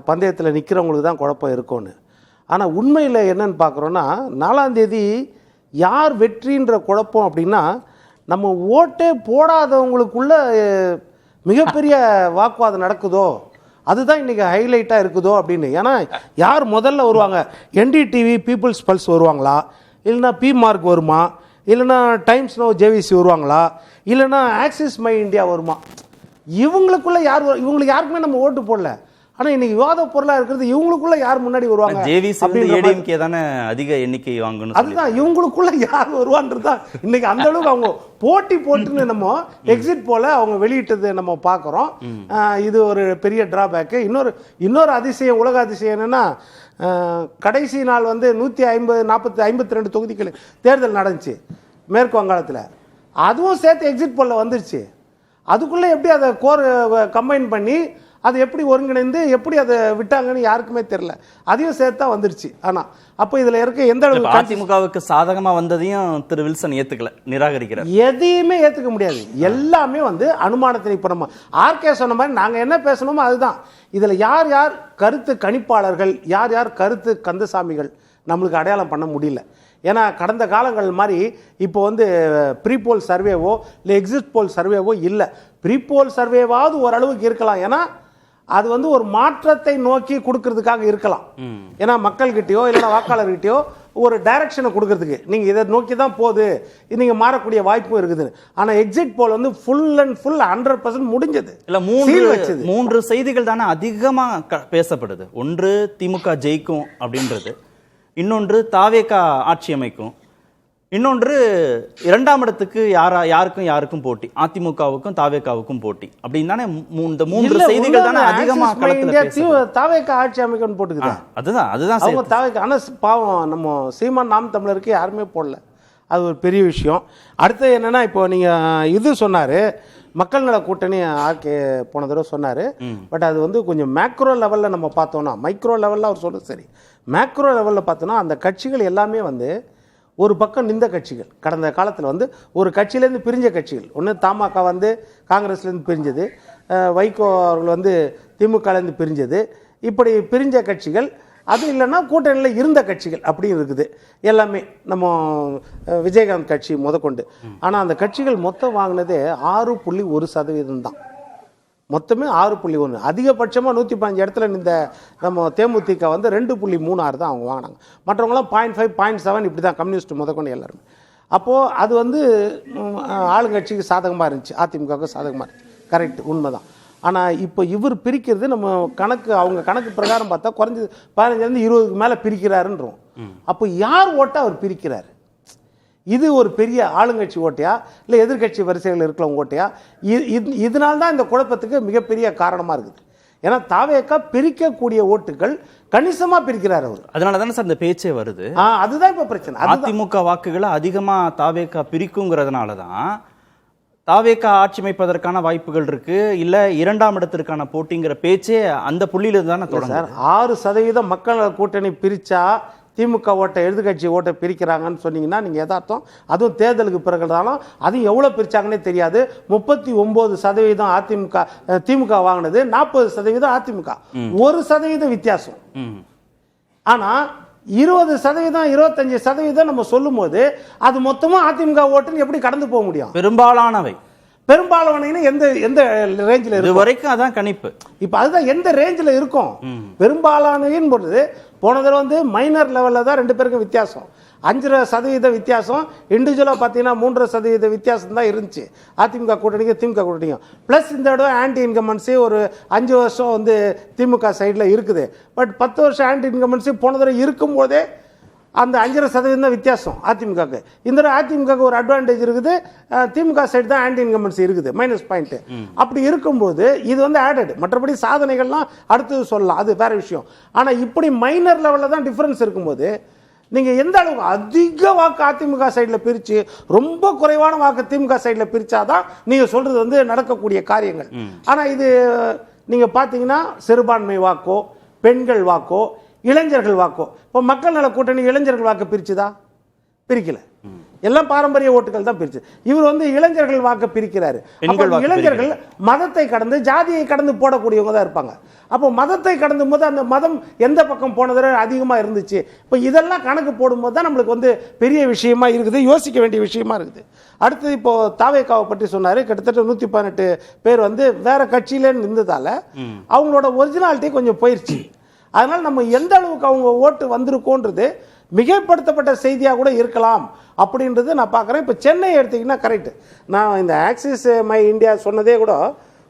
பந்தயத்தில் நிற்கிறவங்களுக்கு தான் குழப்பம் இருக்கும்னு. ஆனால் உண்மையில் என்னன்னு பார்க்குறோன்னா 4ஆம் தேதி யார் வெற்றின்ற குழப்பம் அப்படின்னா, நம்ம ஓட்டே போடாதவங்களுக்குள்ள மிகப்பெரிய வாக்குவாதம் நடக்குதோ அதுதான் இன்றைக்கி ஹைலைட்டாக இருக்குதோ அப்படின்னு. ஏன்னா யார் முதல்ல வருவாங்க, NDTV பீப்புள்ஸ் பல்ஸ் வருவாங்களா, இல்லைன்னா பி மார்க் வருமா, இல்லைன்னா டைம்ஸ் நோ ஜேவிசி வருவாங்களா, இல்லைன்னா ஆக்சிஸ் மை இந்தியா வருமா, இவங்களுக்குள்ள யார் இவங்களுக்கு யாருக்குமே நம்ம ஓட்டு போடல. ஆனால் இன்னைக்கு விவாத பொருளாக இருக்கிறது இவங்களுக்குள்ள யார் முன்னாடி வருவாங்க, ஜேவிசி தானே அதிக எண்ணிக்கை வாங்கணும். அதுதான் இவங்களுக்குள்ள யார் வருவான்றதுதான் இன்னைக்கு அந்த அளவுக்கு அவங்க போட்டி போட்டுன்னு நம்ம எக்ஸிட் போல அவங்க வெளியிட்டது நம்ம பார்க்குறோம். இது ஒரு பெரிய டிராபேக்கு. இன்னொரு அதிசயம், உலக அதிசயம் என்னன்னா, கடைசி நாள் வந்து 152 தொகுதிகள் தேர்தல் நடந்துச்சு மேற்கு வங்காளத்தில். அதுவும் சேர்த்து எக்ஸிட் போல வந்துருச்சு. அதுக்குள்ளே எப்படி அதை கம்பைன் பண்ணி அதை எப்படி ஒருங்கிணைந்து எப்படி அதை விட்டாங்கன்னு யாருக்குமே தெரியல. அதையும் சேர்த்தா வந்துருச்சு. ஆனால் அப்போ இதில் இருக்க எந்த அளவுக்கு அதிமுகவுக்கு சாதகமாக வந்ததையும் திரு வில்சன் ஏற்றுக்கல, நிராகரிக்கிறார். எதையுமே ஏற்றுக்க முடியாது. எல்லாமே வந்து அனுமானத்தில். இப்போ நம்ம ஆர்கே சொன்ன மாதிரி நாங்கள் என்ன பேசணுமோ அதுதான். இதில் யார் யார் கருத்து கணிப்பாளர்கள், யார் யார் கருத்து கந்தசாமிகள் நம்மளுக்கு அடையாளம் பண்ண முடியல. ஏன்னா கடந்த காலங்கள் மாதிரி இப்போ வந்து ப்ரீபோல் சர்வேவோ இல்லை எக்ஸிட் போல் சர்வேவோ இல்லை. ப்ரீபோல் சர்வேவாவது ஓரளவுக்கு இருக்கலாம், ஏன்னா அது வந்து ஒரு மாற்றத்தை நோக்கி கொடுக்கறதுக்காக இருக்கலாம். ஏன்னா மக்கள்கிட்டயோ இல்லைன்னா வாக்காளர்கிட்டயோ ஒரு டைரக்ஷனை கொடுக்கறதுக்கு நீங்கள் இதை நோக்கி தான் போகுது, நீங்கள் மாறக்கூடிய வாய்ப்பும் இருக்குது. ஆனால் எக்ஸிட் போல் வந்து ஃபுல் அண்ட் ஃபுல் 100% முடிஞ்சது. இல்லை, 3 செய்திகள் தானே அதிகமாக பேசப்படுது. ஒன்று திமுக ஜெயிக்கும் அப்படின்றது, இன்னொன்று தாவேகா ஆட்சி அமைக்கும், இன்னொன்று 2ஆம் இடத்துக்கு யாருக்கும் போட்டி, அதிமுகவுக்கும் தாவேகாவுக்கும் போட்டி அப்படின்னு தானே. இந்த 3 செய்திகள் தானே அதிகமா தாவேகா ஆட்சி அமைக்கணும்னு போட்டுக்குது. அதுதான் அவங்க தாவேகா. ஆனால் பாவம் நம்ம சீமான் நாம் தமிழருக்கு யாருமே போடல. அது ஒரு பெரிய விஷயம். அடுத்து என்னன்னா, இப்போ நீங்க இது சொன்னாரு மக்கள் நல கூட்டணி ஆர்கே போன தடவை சொன்னார். பட் அது வந்து கொஞ்சம் மேக்ரோ லெவலில் நம்ம பார்த்தோன்னா, மைக்ரோ லெவலில் அவர் சொல்கிறது சரி, மேக்ரோ லெவலில் பார்த்தோன்னா அந்த கட்சிகள் எல்லாமே வந்து ஒரு பக்கம் நின்ற கட்சிகள். கடந்த காலத்தில் வந்து ஒரு கட்சியிலேருந்து பிரிஞ்ச கட்சிகள். ஒன்று தமாக வந்து காங்கிரஸ்லேருந்து பிரிஞ்சது, வைகோ அவர்கள் வந்து திமுகலேருந்து பிரிஞ்சது. இப்படி பிரிஞ்ச கட்சிகள், அது இல்லைன்னா கூட்டணியில் இருந்த கட்சிகள் அப்படி இருக்குது எல்லாமே, நம்ம விஜயகாந்த் கட்சி முதற்கொண்டு. ஆனால் அந்த கட்சிகள் மொத்தம் வாங்கினதே 6.1% தான். மொத்தமே 6.1. அதிகபட்சமாக 115 இடத்துல இந்த நம்ம தேமுதிக வந்து 2.36 தான் அவங்க வாங்கினாங்க. மற்றவங்களாம் 0.5 0.7 இப்படி தான், கம்யூனிஸ்ட் முதற்கொண்டு எல்லாருமே. அப்போது அது வந்து ஆளுங்கட்சிக்கு சாதகமாக இருந்துச்சு, அதிமுகவுக்கு சாதகமாக இருந்துச்சு. கரெக்ட், உண்மை தான். ஆனால் இப்போ இவர் பிரிக்கிறது நம்ம அவங்க கணக்கு பிரகாரம் பார்த்தா குறைஞ்சது 15 20க்கு மேலே பிரிக்கிறாருன்றோம். அப்போ யார் ஓட்டை அவர் பிரிக்கிறார்? இது ஒரு பெரிய ஆளுங்கட்சி ஓட்டையா இல்லை எதிர்கட்சி வரிசைகள் இருக்கிறவங்க ஓட்டையா? இதனால்தான் இந்த குழப்பத்துக்கு மிகப்பெரிய காரணமாக இருக்குது. ஏன்னா தாவேகா பிரிக்கக்கூடிய ஓட்டுகள் கணிசமா பிரிக்கிறார் அவர். அதனால தானே சார் இந்த பேச்சே வருது. அதுதான் இப்போ பிரச்சனை. அதிமுக வாக்குகளை அதிகமா தாவேகா பிரிக்குங்கிறதுனால தான் தாவேகா ஆட்சி அமைப்பதற்கான வாய்ப்புகள் இருக்கு, இல்ல 2ஆம் இடத்திற்கான போட்டிங்கிற பேச்சே அந்த புள்ளியில தானே தொடங்குது. 6% மக்கள் கூட்டணி பிரிச்சா திமுக ஓட்டை எதிர்கட்சி ஓட்டை பிரிக்கிறாங்கன்னு சொன்னீங்கன்னா நீங்கள் யதார்த்தம். அதுவும் தேர்தலுக்கு பிறகுதாலும் அதையும் எவ்வளோ பிரிச்சாங்கன்னே தெரியாது. 39% திமுக வாங்கினது, 40% அதிமுக, 1% வித்தியாசம். ஆனால் 20% 25% நம்ம சொல்லும் போது அது மொத்தமா அதிமுக ஓட்டுன்னு எப்படி கடந்து போக முடியும்? பெரும்பாலானவை எந்த ரேஞ்சில் இருக்கும் வரைக்கும் அதான் கணிப்பு. இப்போ அதுதான் எந்த ரேஞ்சில் இருக்கும் பெரும்பாலானவின் பொழுது. போன தடவை வந்து மைனர் லெவலில் தான் 2 பேருக்கும் வித்தியாசம், 5% வித்தியாசம். இண்டிவிஜுவலாக பார்த்தீங்கன்னா 3% வித்தியாசம் தான் இருந்துச்சு அதிமுக கூட்டணிக்கும் திமுக கூட்டணிக்கும். ப்ளஸ் இந்த தடவை ஆன்டி இன்கம்பன்சி ஒரு 5 வருஷம் வந்து திமுக சைடில் இருக்குது. பட் 10 வருஷம் ஆன்டி இன்கம்பன்சி போன தடவை இருக்கும்போதே அந்த 5% தான் வித்தியாசம் அதிமுகவுக்கு. இந்த அதிமுக ஒரு அட்வான்டேஜ் இருக்குது, திமுக சைடு தான் ஆன்டி இன்கம்பன்சி இருக்குது, -பாயிண்ட். அப்படி இருக்கும்போது இது வந்து ஆடட். மற்றபடி சாதனைகள்லாம் அடுத்தது சொல்லலாம், அது வேற விஷயம். ஆனால் இப்படி மைனர் லெவலில் தான் டிஃபரன்ஸ் இருக்கும்போது நீங்கள் எந்த அளவுக்கு அதிக வாக்கு அதிமுக சைடில் பிரித்து ரொம்ப குறைவான வாக்கு திமுக சைடில் பிரித்தாதான் நீங்கள் சொல்கிறது வந்து நடக்கக்கூடிய காரியங்கள். ஆனால் இது நீங்கள் பார்த்தீங்கன்னா சிறுபான்மை வாக்கோ, பெண்கள் வாக்கோ, இளைஞர்கள் வாக்கோ. இப்போ மக்கள் நல கூட்டணி இளைஞர்கள் வாக்கு பிரிச்சுதா? பிரிக்கல. எல்லாம் பாரம்பரிய ஓட்டுகள் தான் பிரிச்சு. இவர் வந்து இளைஞர்கள் வாக்கு பிரிக்கிறாரு. இளைஞர்கள் மதத்தை கடந்து ஜாதியை கடந்து போடக்கூடியவங்க தான் இருப்பாங்க. அப்போ மதத்தை கடந்தும் போது அந்த மதம் எந்த பக்கம் போனது அதிகமாக இருந்துச்சு. இப்போ இதெல்லாம் கணக்கு போடும்போது தான் நம்மளுக்கு வந்து பெரிய விஷயமா இருக்குது, யோசிக்க வேண்டிய விஷயமா இருக்குது. அடுத்தது இப்போ தாவேகாவை பற்றி சொன்னாரு. கிட்டத்தட்ட 118 பேர் வந்து வேற கட்சியிலே இருந்ததால அவங்களோட ஒரிஜினாலிட்டி கொஞ்சம் போயிடுச்சு. அதனால நம்ம எந்த அளவுக்கு அவங்க ஓட்டு வந்திருக்கோன்றது மிகைப்படுத்தப்பட்ட செய்தியாக கூட இருக்கலாம் அப்படின்றது நான் பார்க்குறேன். இப்போ சென்னை எடுத்திங்கன்னா கரெக்டு. நான் இந்த ஆக்சிஸ் மை இந்தியா சொன்னதே கூட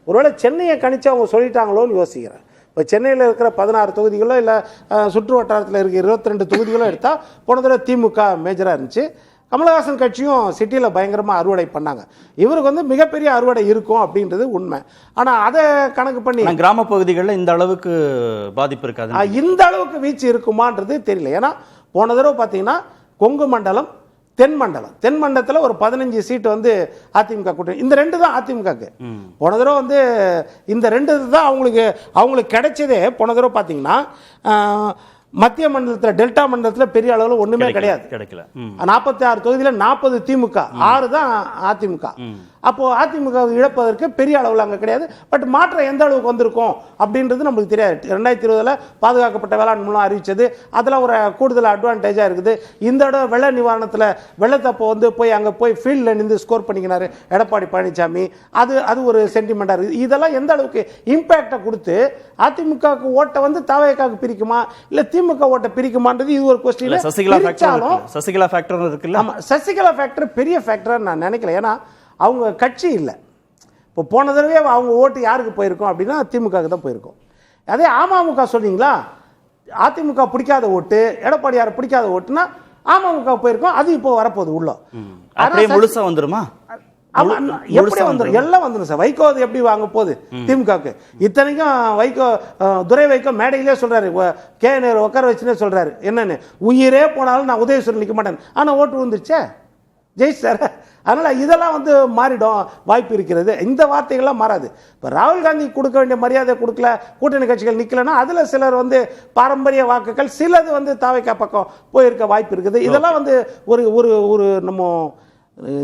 ஒருவேளை சென்னையை கணிச்சு அவங்க சொல்லிட்டாங்களோன்னு யோசிக்கிறேன். இப்போ சென்னையில் இருக்கிற 16 தொகுதிகளோ இல்லை சுற்று வட்டாரத்தில் இருக்கிற 22 தொகுதிகளோ எடுத்தால் போன தடவை திமுக மேஜராக இருந்துச்சு. கமலஹாசன் கட்சியும் சிட்டியில் பயங்கரமாக அறுவடை பண்ணாங்க. இவருக்கு வந்து மிகப்பெரிய அறுவடை இருக்கும் அப்படின்றது உண்மை. ஆனால் அதை கணக்கு பண்ணி கிராம பகுதிகளில் இந்த அளவுக்கு பாதிப்பு இருக்காது, இந்த அளவுக்கு வீச்சு இருக்குமான்றது தெரியல. ஏன்னா போன தடவை பார்த்தீங்கன்னா கொங்கு மண்டலம், தென் மண்டலத்தில் ஒரு 15 சீட்டு வந்து அதிமுக கூட்டணி. இந்த 2 தான் அதிமுகக்கு. போன தடவை வந்து இந்த 2 தான் அவங்களுக்கு கிடைச்சதே. போன தடவை பார்த்தீங்கன்னா மத்திய மண்டலத்தில் டெல்டா மண்டலத்தில் பெரிய அளவில் ஒன்றுமே கிடையாது. 46 தொகுதியில் 40 திமுக, 6 தான் அதிமுக. அப்போ அதிமுக இழப்பதற்கு பெரிய அளவில் அங்கே கிடையாது. பட் மாற்றம் எந்த அளவுக்கு வந்திருக்கும் அப்படின்றது நம்மளுக்கு தெரியாது. 2020 பாதுகாக்கப்பட்ட வேளாண் மூலம் அறிவிச்சது, அதில் ஒரு கூடுதல் அட்வான்டேஜாக இருக்குது. இந்த இடம் வெள்ள நிவாரணத்தில் வெள்ளத்தப்போ வந்து அங்கே போய் ஃபீல்டில் நின்று ஸ்கோர் பண்ணிக்கினாரு எடப்பாடி பழனிசாமி. அது ஒரு சென்டிமெண்ட்டாக இருக்குது. இதெல்லாம் எந்த அளவுக்கு இம்பேக்டை கொடுத்து அதிமுகவுக்கு ஓட்டை வந்து தாவேகாவுக்கு பிரிக்குமா இல்லை திமுக ஓட்டை பிரிக்குமான்றது இது ஒரு கொஸ்டின். சசிகலா ஃபேக்டர் இருக்குல்ல. ஆமாம், சசிகலா ஃபேக்டர் பெரிய ஃபேக்டர் நான் நினைக்கல. ஏன்னா அவங்க கட்சி இல்லை. இப்போ போன தடவை அவங்க ஓட்டு யாருக்கு போயிருக்கோம் அப்படின்னா திமுகவுக்கு தான் போயிருக்கோம். அதே அமமுக சொன்னீங்களா, அதிமுக பிடிக்காத ஓட்டு, எடப்பாடியார் பிடிக்காத ஓட்டுனா அமமுக போயிருக்கோம். அது இப்போ வரப்போகுது உள்ள. முழுசா வந்துருமா? எப்படி வந்துடும்? எல்லாம் வந்துடும் சார். வைகோ அது எப்படி வாங்க போகுது திமுகவுக்கு? இத்தனைக்கும் வைகோ, துரை வைகோ மேடையிலே சொல்றாரு, கே நேரு உட்கார வச்சுன்னே சொல்றாரு என்னன்னு, உயிரே போனாலும் நான் உதயசூரன் நிற்க மாட்டேன். ஆனால் ஓட்டு வந்துருச்சே, ஜெயிச்சு சார். அதனால இதெல்லாம் வந்து மாறிடும் வாய்ப்பு இருக்கிறது. இந்த வார்த்தைகள்லாம் மாறாது. இப்போ ராகுல் காந்தி கொடுக்க வேண்டிய மரியாதை கொடுக்கல, கூட்டணி கட்சிகள் நிற்கலன்னா அதில் சிலர் வந்து பாரம்பரிய வாக்குகள் சிலது வந்து தாவேகா பக்கம் போயிருக்க வாய்ப்பு இருக்குது. இதெல்லாம் வந்து ஒரு ஒரு ஒரு நம்ம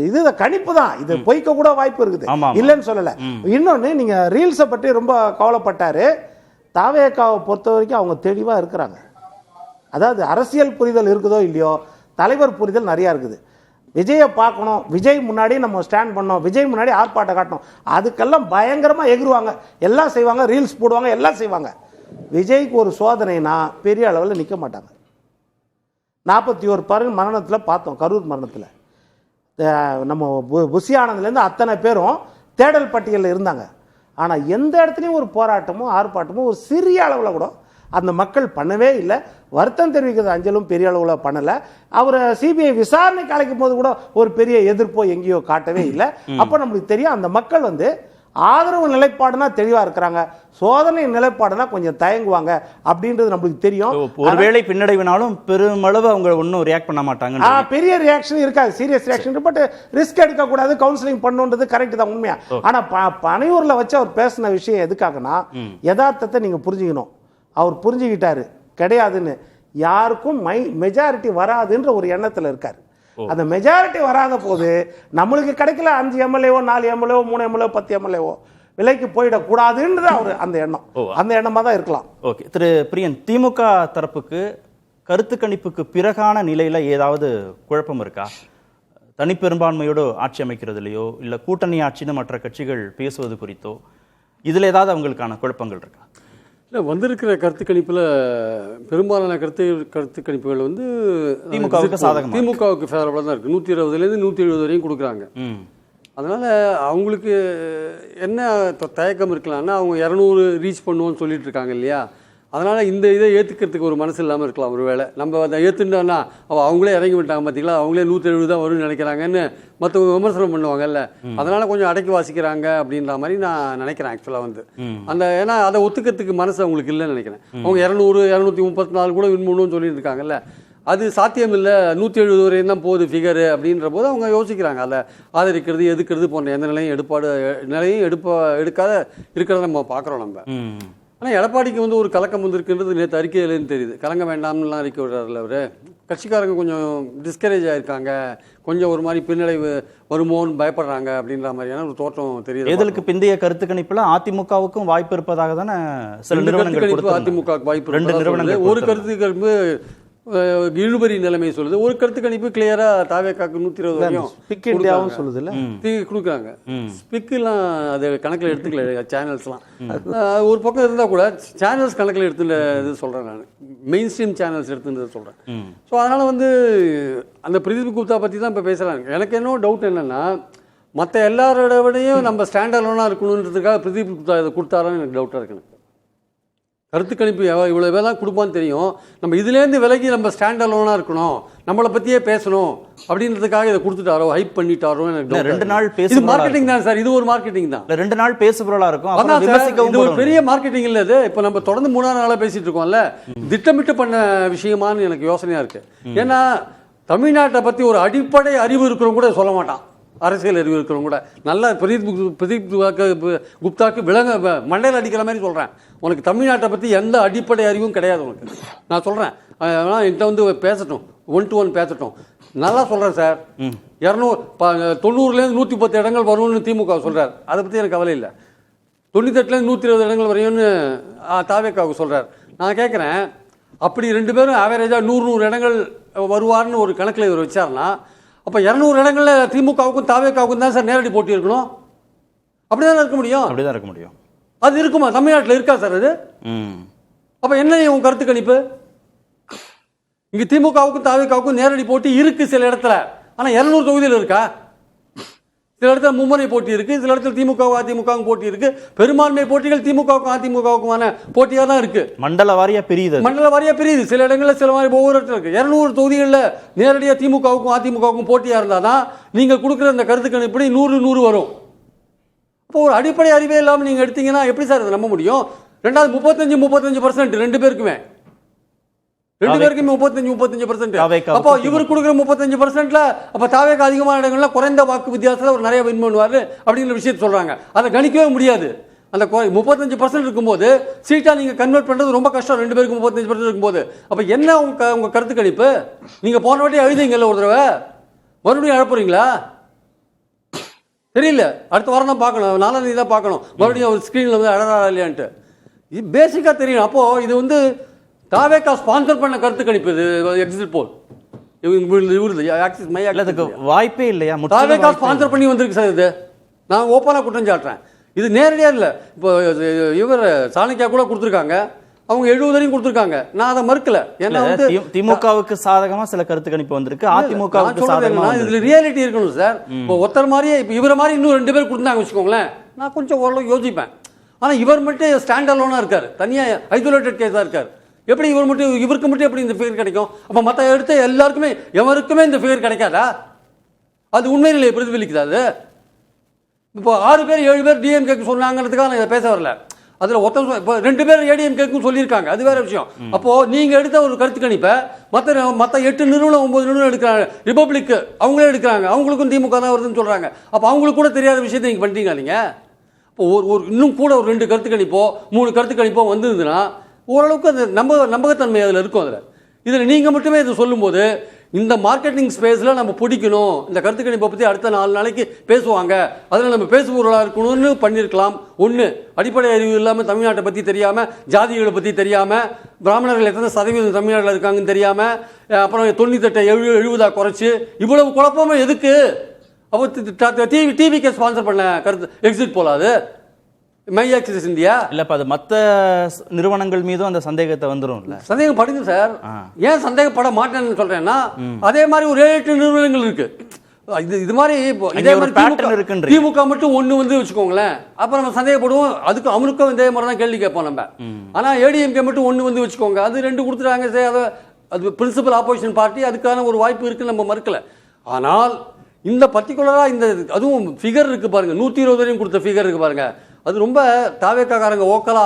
இது கணிப்பு தான். இது பொய்க்க கூட வாய்ப்பு இருக்குது, இல்லைன்னு சொல்லலை. இன்னொன்று, நீங்கள் ரீல்ஸை பற்றி ரொம்ப கவலைப்பட்டாரு. தாவேகாவை பொறுத்த வரைக்கும் அவங்க தெளிவாக இருக்கிறாங்க. அதாவது அரசியல் புரிதல் இருக்குதோ இல்லையோ, தலைவர் புரிதல் நிறையா இருக்குது. விஜயை பார்க்கணும், விஜய் முன்னாடி நம்ம ஸ்டாண்ட் பண்ணோம், விஜய் முன்னாடி ஆர்ப்பாட்டம் காட்டணும், அதுக்கெல்லாம் பயங்கரமாக எகிருவாங்க, எல்லாம் செய்வாங்க, ரீல்ஸ் போடுவாங்க, எல்லாம் செய்வாங்க. விஜய்க்கு ஒரு சோதனைனா பெரிய அளவில் நிற்க மாட்டாங்க. 41 பேர் மரணத்தில் பார்த்தோம், கரூர் மரணத்தில். நம்ம புஷி ஆனந்த்லேருந்து அத்தனை பேரும் தேடல் பட்டியலில் இருந்தாங்க. ஆனால் எந்த இடத்துலையும் ஒரு போராட்டமோ ஆர்ப்பாட்டமோ ஒரு சிறிய அளவில் கூட அந்த மக்கள் பண்ணவே இல்லை. வருத்தம் தெரிவிக்கிறது அஞ்சலும் பெரிய அளவில் பண்ணலை. அவரை சிபிஐ விசாரணைக்கு அழைக்கும் போது கூட ஒரு பெரிய எதிர்ப்போ எங்கேயோ காட்டவே இல்லை. அப்போ நம்மளுக்கு தெரியும் அந்த மக்கள் வந்து ஆதரவு நிலைப்பாடுனா தெளிவாக இருக்கிறாங்க, சோதனை நிலைப்பாடுனா கொஞ்சம் தயங்குவாங்க அப்படின்றது நம்மளுக்கு தெரியும். ஒருவேளை பின்னடைவினாலும் பெருமளவு அவங்க ஒன்றும் ரியாக்ட் பண்ண மாட்டாங்க. பெரிய ரியாக்ஷன் இருக்காது, சீரியஸ் ரியாக்ஷன். பட் ரிஸ்க் எடுக்கக்கூடாது, கவுன்சிலிங் பண்ணுன்றது கரெக்ட் தான், உண்மையா. ஆனால் பனையூரில் வச்சு அவர் பேசின விஷயம் எதுக்காகனா யதார்த்தத்தை நீங்கள் புரிஞ்சுக்கணும். அவர் புரிஞ்சுக்கிட்டாரு கிடையாதுன்னு, யாருக்கும் மெஜாரிட்டி வராதுன்ற ஒரு எண்ணத்தில் இருக்காரு. அந்த மெஜாரிட்டி வராத போது நம்மளுக்கு கிடைக்கல 5 எம்எல்ஏவோ 4 எம்எல்ஏவோ 3 எம்எல்ஏவோ 10 எம்எல்ஏவோ விலைக்கு போயிடக்கூடாதுன்றது அவர் அந்த எண்ணம், அந்த எண்ணமாக தான் இருக்கலாம். ஓகே திரு பிரியன், திமுக தரப்புக்கு கருத்து கணிப்புக்கு பிறகான நிலையில் ஏதாவது குழப்பம் இருக்கா? தனிப்பெரும்பான்மையோடு ஆட்சி அமைக்கிறதுலையோ இல்லை கூட்டணி ஆட்சின்னு மற்ற கட்சிகள் பேசுவது குறித்தோ இதில் ஏதாவது அவங்களுக்கான குழப்பங்கள் இருக்கா? இல்லை, வந்திருக்கிற கருத்து கணிப்பில் பெரும்பாலான கருத்து கணிப்புகள் வந்து திமுகவுக்கு சாதகம், திமுகவுக்கு ஃபேவரபுளாக தான் இருக்குது. 120லேருந்து 170 வரையும் கொடுக்குறாங்க. அதனால் அவங்களுக்கு என்ன தயக்கம் இருக்கலாம்னா, அவங்க 200 ரீச் பண்ணுவோன்னு சொல்லிட்டு இருக்காங்க இல்லையா. அதனால் இந்த இதை ஏற்றுக்கிறதுக்கு ஒரு மனசு இல்லாமல் இருக்கலாம். ஒரு வேளை நம்ம அதை ஏற்றுட்டோன்னா அவங்களே இறங்கி விட்டாங்க பார்த்தீங்களா, அவங்களே 170 தான் வரும்னு நினைக்கிறாங்கன்னு மற்றவங்க விமர்சனம் பண்ணுவாங்கல்ல. அதனால் கொஞ்சம் அடக்கி வாசிக்கிறாங்க அப்படின்ற மாதிரி நான் நினைக்கிறேன். ஆக்சுவலாக வந்து அந்த ஏன்னா அதை ஒத்துக்கிறதுக்கு மனசு அவங்களுக்கு இல்லைன்னு நினைக்கிறேன். அவங்க 200 234 கூட வின் பண்ணுவோன்னு சொல்லிட்டு இருக்காங்கல்ல, அது சாத்தியம் இல்லை. 170 வரையும் தான் போகுது ஃபிகரு அப்படின்ற போது அவங்க யோசிக்கிறாங்க. அதை ஆதரிக்கிறது எதுக்கிறது போன்ற எந்த நிலையும் எடுக்காத இருக்கிறத நம்ம பார்க்குறோம் நம்ம. ஆனால் எடப்பாடிக்கு வந்து ஒரு கலக்கம் வந்திருக்குன்றது நேற்று அறிக்கையிலேருந்து தெரியுது. கலங்க வேண்டாம்லாம் அறிக்கை விடுறாருல அவர். கட்சிக்காரங்க கொஞ்சம் டிஸ்கரேஜ் ஆயிருக்காங்க, கொஞ்சம் ஒரு மாதிரி பின்னடைவு வருமோன்னு பயப்படுறாங்க அப்படின்ற மாதிரியான ஒரு தோற்றம் தெரியுது. தேர்தலுக்கு பிந்தைய கருத்து கணிப்புல அதிமுகவுக்கும் வாய்ப்பு இருப்பதாக தானே சில நிறுவனங்கள் அதிமுக வாய்ப்பு 2 நிறுவனங்கள் ஒரு கருத்து கணிப்பு இழுபறி நிலைமை சொல்லுது, ஒரு கருத்து கணிப்பு கிளியரா தாவேக்காக்கு 120 வரையும் ஸ்பிக் இந்தியாவும் சொல்லுதுல்ல கொடுக்குறாங்க. ஸ்பிக்லாம் அது கணக்கில் எடுத்துக்கல, சேனல்ஸ்லாம் ஒரு பக்கம் இருந்தால் கூட சேனல்ஸ் கணக்கில் எடுத்துட்டு இது சொல்கிறேன் நான், மெயின் ஸ்ட்ரீம் சேனல்ஸ் எடுத்துட்டு சொல்கிறேன். ஸோ அதனால் வந்து அந்த பிரதீப் குப்தா பற்றி தான் இப்போ பேசுகிறாங்க. எனக்கு என்ன டவுட் என்னென்னா, மற்ற எல்லாரோட விடையும் நம்ம ஸ்டாண்டர்டோனாக இருக்கணுன்றதுக்காக பிரதீப் குப்தா இதை கொடுத்தாரான்னு எனக்கு டவுட்டாக இருக்கு. கருத்து கணிப்பு இவ்வளோ வேலாம் கொடுப்பான்னு தெரியும், நம்ம இதுலேருந்து விலகி நம்ம ஸ்டாண்ட் அலோனாக இருக்கணும், நம்மளை பற்றியே பேசணும் அப்படின்றதுக்காக இதை கொடுத்துட்டாரோ, ஹைப் பண்ணிட்டாரோ எனக்கு 2 நாள் இது மார்க்கெட்டிங் தான் சார், இது ஒரு மார்க்கெட்டிங் தான். 2 நாள் பேசுபொருளா இருக்கும். இது ஒரு பெரிய மார்க்கெட்டிங் இல்லை இது. இப்போ நம்ம தொடர்ந்து 3ஆவது நாளாக பேசிட்டு இருக்கோம்ல, திட்டமிட்டு பண்ண விஷயமானு எனக்கு யோசனையாக இருக்கு. ஏன்னா தமிழ்நாட்டை பற்றி ஒரு அடிப்படை அறிவு இருக்கிறவங்க கூட சொல்ல மாட்டான், அரசியல் அறிவு இருக்கிறவங்க கூட. நல்லா பிரதீப் குப்தாக்கு மண்டையில் அடிக்கிற மாதிரி சொல்கிறேன், உனக்கு தமிழ்நாட்டை பற்றி எந்த அடிப்படை அறிவும் கிடையாது உனக்கு. நான் சொல்கிறேன், என்கிட்ட வந்து பேசட்டும், 1 to 1 பேசட்டும். நல்லா சொல்கிறேன் சார், 90லேருந்து 110 இடங்கள் வரும்னு திமுக சொல்கிறார், அதை பற்றி எனக்கு கவலை இல்லை. 98லேருந்து 120 இடங்கள் வரையும்னு தாவேக்காவுக்கு சொல்கிறார். நான் கேட்குறேன், அப்படி 2 பேரும் ஆவரேஜாக 100 இடங்கள் வருவார்னு ஒரு கணக்கில் இவர் வச்சார்னா, அப்போ 200 இடங்களில் திமுகவுக்கும் தாவேக்காவுக்கும் தான் சார் நேரடி போட்டி இருக்கணும். அப்படிதான் இருக்க முடியும், அப்படிதான் இருக்க முடியும். அது இருக்குமா? தமிழ்நாட்டில் இருக்கா சார் அது? அப்போ என்ன உங்க கருத்து கணிப்பு? இங்கே திமுகவுக்கும் தாவேக்காவுக்கும் நேரடி போட்டி இருக்கு சில இடத்துல, ஆனால் 200 தொகுதியில் இருக்கா? சில இடத்துல மும்முனை போட்டி இருக்கு, சில இடத்துல திமுக அதிமுகவும் போட்டி இருக்கு. பெரும்பான்மை போட்டிகள் திமுகவுக்கும் அதிமுகவுக்குமான போட்டியாக தான் இருக்கு. மண்டல வாரியா பிரியுது, மண்டல வாரியா பிரியுது. சில இடங்களில் சில மாதிரி ஒவ்வொரு இடத்துல இருக்கு. 200 தொகுதிகளில் நேரடியாக திமுகவுக்கும் அதிமுகவுக்கும் போட்டியாக இருந்தால் தான் நீங்கள் கொடுக்குற அந்த கருத்து கணிப்படி 100 வரும். இப்போ ஒரு அடிப்படை அறிவே இல்லாமல் நீங்கள் எடுத்தீங்கன்னா எப்படி சார் அதை நம்ப முடியும்? 2வது 35% 2 பேருக்குமே 35%. அப்போ இவர் கொடுக்குற 35%ல அப்ப தாவேக்கு அதிகமான இடங்கள்ல குறைந்த வாக்கு வித்தியாசத்துல ஒரு நிறைய வின் பண்ணுவாரு அப்படிங்கிற விஷயத்தை சொல்றாங்க. அதை கணிக்கவே முடியாது. அந்த 35% இருக்கும்போது சீட்டா நீங்க கன்வெர்ட் பண்றது ரொம்ப கஷ்டம். 2 பேருக்கு 35% இருக்கும்போது அப்ப என்ன உங்க கருத்து கணிப்பு? நீங்க போன வாட்டி எழுதிங்கல்ல ஒரு தடவை, மறுபடியும் அழப்புறீங்களா? தெரியல, அடுத்த வாரம் தான் பார்க்கணும், 4ஆம் தேதி தான் பார்க்கணும், மறுபடியும் ஒரு ஸ்கிரீன்ல வந்து அழகா இல்லையான்ட்டு. இது பேசிக்கா தெரியும். அப்போ இது வந்து தாவேக்கா ஸ்பான்சர் பண்ண கருத்து கணிப்பு, இது எக்ஸிட் போல் வாய்ப்பே இல்லையா? தாவேக்கா ஸ்பான்சர் பண்ணி வந்திருக்கு சார். இது நான் ஓப்பனா குற்றம் சாட்டுறேன். இது நேரடியா இல்ல. இப்போ இவர் சாணக்கியா கூட கொடுத்துருக்காங்க, அவங்க 70 வரையும் கொடுத்துருக்காங்க. நான் அதை மறுக்கல. ஏன்னா வந்து திமுகவுக்கு சாதகமா சில கருத்து கணிப்பு வந்திருக்கு, அதிமுகவுக்கு சாதகமா. இதுல ரியாலிட்டி இருக்கணும் சார். இப்போ ஒருத்தர் மாதிரியே இப்போ இவரை மாதிரி இன்னும் 2 பேர் கொடுத்தாங்க வச்சுக்கோங்களேன், நான் கொஞ்சம் ஓரளவு யோசிப்பேன். ஆனா இவர் மட்டும் ஸ்டாண்ட் அலோனா இருக்காரு, தனியா ஐசோலேட்டட் கேஸா இருக்காரு. எப்படி இவருக்கு மட்டும் எப்படி இந்த ஃபிகர் கிடைக்கும்? அப்ப மற்ற எடுத்த எல்லாருக்குமே எவருக்குமே இந்த ஃபிகர் கிடைக்காதா? அது உண்மையிலே பிரதிபலிக்குதா? அது இப்போ 6 பேர் 7 பேர் டிஎம்கேக்கு சொன்னாங்கிறதுக்காக நான் இதை பேச வரல. அதுல ஒருத்தர் இப்போ 2 பேர் ஏடிஎம்கேக்கும் சொல்லியிருக்காங்க, அது வேற விஷயம். அப்போ நீங்க எடுத்த ஒரு கருத்து கணிப்பை மற்ற 8 நிறுவனம் 9 நிறுவனம் எடுக்கிறாங்க, ரிபப்ளிக் அவங்களே எடுக்கிறாங்க, அவங்களுக்கும் திமுக தான் வருதுன்னு சொல்றாங்க. அப்போ அவங்களுக்கு கூட தெரியாத விஷயத்தை நீங்க பண்ணிட்டீங்க நீங்க. இப்போ ஒரு இன்னும் கூட ஒரு 2 கருத்து கணிப்போ 3 கருத்து கணிப்போ வந்திருந்துன்னா ஓரளவுக்கு அந்த நம்பகத்தன்மை அதில் இருக்கும். இதில் நீங்கள் மட்டுமே இதை சொல்லும்போது இந்த மார்க்கெட்டிங் ஸ்பேஸில் நம்ம பிடிக்கணும், இந்த கருத்து கணிப்பை பற்றி அடுத்த 4 நாளைக்கு பேசுவாங்க, அதில் நம்ம பேசுபொருளாக இருக்கணும்னு பண்ணியிருக்கலாம். ஒன்று, அடிப்படை அறிவு இல்லாமல் தமிழ்நாட்டை பற்றி தெரியாமல், ஜாதிகளை பற்றி தெரியாமல், பிராமணர்கள் எத்தனை சதவீதம் தமிழ்நாட்டில் இருக்காங்கன்னு தெரியாமல், அப்புறம் 98 70 குறைச்சி இவ்வளவு குழப்பமும் எதுக்கு? அப்போ டிவிக்கு ஸ்பான்சர் பண்ண கருத்து எக்ஸிட் போலாது மை ஆக்சிஸ் இந்தியா இல்லப்பா, அது மற்ற நிறுவனங்கள் மீதும் அந்த சந்தேகத்தை வந்துடும். சந்தேகம் படுங்க சார். ஏன் சந்தேகப்பட மாட்டேன்னு சொல்றேன்னா, அதே மாதிரி ஒரு 7-8 நிறுவனங்கள் இருக்கு. இது மாதிரி இதே மாதிரி திமுக மட்டும் ஒண்ணு வந்து வச்சுக்கோங்களேன், அப்ப நம்ம சந்தேகப்படுவோம். அதுக்கு அவனுக்கும் இதே மாதிரி தான் கேள்வி கேட்போம் நம்ம. ஆனா ஏடிஎம்கே மட்டும் ஒண்ணு வந்து வச்சுக்கோங்க, அது 2 கொடுத்துட்டாங்க, அது பிரின்சிபல் ஆப்போசிஷன் பார்ட்டி, அதுக்கான ஒரு வாய்ப்பு இருக்கு, நம்ம மறுக்கல. ஆனால் இந்த பர்டிகுலரா இந்த அதுவும் ஃபிகர் இருக்கு பாருங்க, 120 வரையும் கொடுத்த ஃபிகர் இருக்கு பாருங்க, அது ரொம்ப தாவேக்காரங்க ஓக்கலா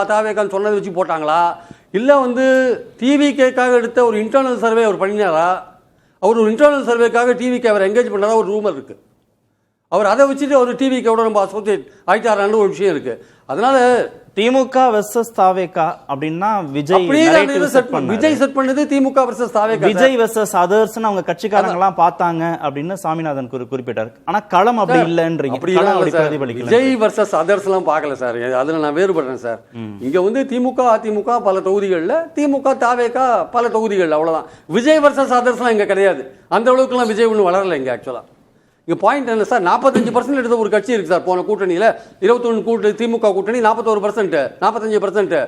தாவேக்கான்னு சொன்னதை வச்சு போட்டாங்களா, இல்லை வந்து டிவிகேக்காக எடுத்த ஒரு இன்டர்னல் சர்வே அவர் பண்ணினாரா? அவர் ஒரு இன்டர்னல் சர்வேக்காக டிவிகே அவர் என்கேஜ் பண்ணதா ஒரு ரூமர் இருக்கு. அவர் அதை வச்சுட்டு அவர் டிவிகேவோட ரொம்ப அசோசியேட் ஆகிட்டாரான்னு ஒரு விஷயம் இருக்கு. அதனால திமுக வெர்சஸ் தாவேகா அப்படின்னா விஜய் விஜய் செட் பண்ணது திமுக வெர்சஸ் தாவேகா, விஜய் வெர்சஸ் அதர்ஸ் அவங்க கட்சிக்காரங்க எல்லாம் பார்த்தாங்க அப்படின்னு சாமிநாதன் குறிப்பிட்டார். ஆனா களம் அப்படி இல்லன்றீங்க. விஜய் வெர்சஸ் அதர்ஸ் எல்லாம் பார்க்கல சார், அதுல நான் வேறுபடுறேன் சார். இங்க வந்து திமுக அதிமுக பல தொகுதிகள்ல, திமுக தாவேகா பல தொகுதிகள், அவ்வளவுதான். விஜய் வெர்சஸ் அதர்ஸ் எல்லாம் இங்க கிடையாது. அந்த அளவுக்கு எல்லாம் விஜய் ஒன்றும் வளரல இங்க. ஆக்சுவலா இங்க பாயிண்ட் என்ன சார், 45% எடுத்த ஒரு கட்சி இருக்கு சார் போன கூட்டணியில. 21 திமுக கூட்டணி 41%, 45%.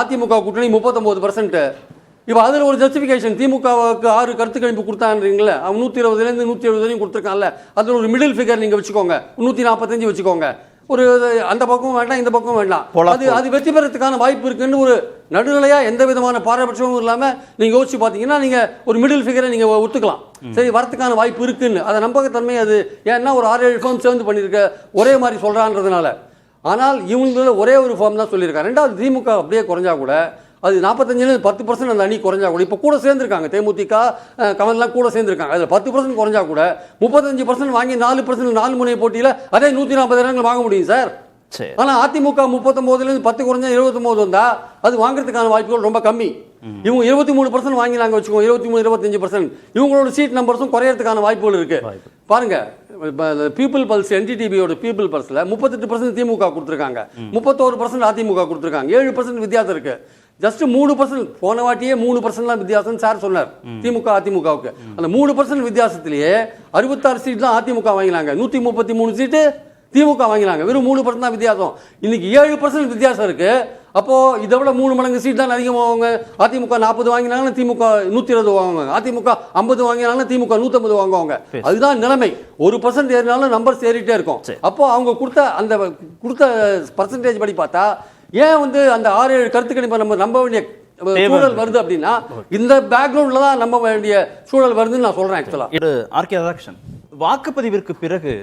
அதிமுக கூட்டணி 39%. இப்போ அதில் ஒரு ஜஸ்டிஃபிகேஷன், திமுகவுக்கு 6 கருத்து கணிப்பு கொடுத்தான்றீங்களே, அவன் 120லேருந்து 170 வரையும் கொடுத்துருக்கான்ல, அதில் ஒரு மிடில் ஃபிகர் நீங்கள் வச்சுக்கோங்க, 145 வச்சுக்கோங்க. ஒரு அந்த பக்கம் வேண்டாம், இந்த பக்கம் வேண்டாம். அது வெற்றி பெறத்துக்கான வாய்ப்பு இருக்குன்னு ஒரு நடுநிலையா எந்த விதமான பாரபட்சமும் இல்லாம நீங்க யோசிச்சு பாத்தீங்கன்னா நீங்க ஒரு மிடில் ஃபிகரை நீங்க ஒத்துக்கலாம். சரி, வரத்துக்கான வாய்ப்பு இருக்குன்னு. அதை நம்பகத்தன்மை அது ஏன்னா ஒரு 6-7 ஃபார்ம் சேர்ந்து பண்ணிருக்க ஒரே மாதிரி சொல்றான்றதுனால. ஆனால் இவங்கள ஒரே ஒரு ஃபார்ம் தான் சொல்லியிருக்காங்க. ரெண்டாவது திமுக அப்படியே குறைஞ்சா கூட அது 45% அந்த அணி குறைஞ்சா கூட, இப்போ கூட சேர்ந்துருக்காங்க தேமுதிக கமல்லாம் கூட சேர்ந்துருக்காங்க, அதில் 10% குறைஞ்சா கூட 35% வாங்கி 4% 4 முனை போட்டியில் அதே 140 இடங்கள் வாங்க முடியும் சார். ஆனால் அதிமுக 39லேருந்து 10 குறைஞ்சா 29 வந்தா அது வாங்குறதுக்கான வாய்ப்புகள் ரொம்ப கம்மி. இவங்க 23% வாங்கி நாங்கள் வச்சுக்கோங்க, 23-25%. இவங்களோட சீட் நம்பர்ஸும் குறையறதுக்கான வாய்ப்புகள் இருக்கு. பாருங்க, பீப்புள் பல்ஸ் என்டிடிபியோட பீப்புள் பல்ஸ்ல 38% திமுக கொடுத்துருக்காங்க, 31% அதிமுக கொடுத்துருக்காங்க, 7% வித்தியாசம் இருக்கு. ஜஸ்ட் 3%, போன வாட்டியே 3% வித்தியாசம் சார் சொன்னார் திமுக அதிமுகவுக்கு. அந்த 3% வித்தியாசத்திலேயே 66 சீட் தான் அதிமுக வாங்கினாங்க, 133 சீட்டு திமுக வாங்கினாங்க, வெறும் 3% தான் வித்தியாசம். இன்னைக்கு 7% வித்தியாசம் இருக்கு. அப்போ இதை விட 3 மடங்கு சீட் தான் அதிகமாகுங்க. அதிமுக 40 வாங்கினாங்கன்னா திமுக 120 வாங்குவாங்க, அதிமுக 50 வாங்கினாங்கன்னா திமுக 150 வாங்குவாங்க. அதுதான் நிலைமை. 1% ஏறினாலும் நம்பர்ஸ் ஏறிட்டே இருக்கும். அப்போ அவங்க கொடுத்த பர்சன்டேஜ் படி பார்த்தா ஏன் வந்து அந்த 6-7 கருத்து கணிப்பை நம்ம நம்ப வேண்டிய சூழல் வருது அப்படின்னா இந்த பேக்ரவுண்ட்ல தான் நம்ப வேண்டிய சூழல் வருதுன்னு நான் சொல்றேன். ஆக்சுவலா ஆர்கே ராதாகிருஷ்ணன், வாக்குப்பதிவிற்கு பிறகு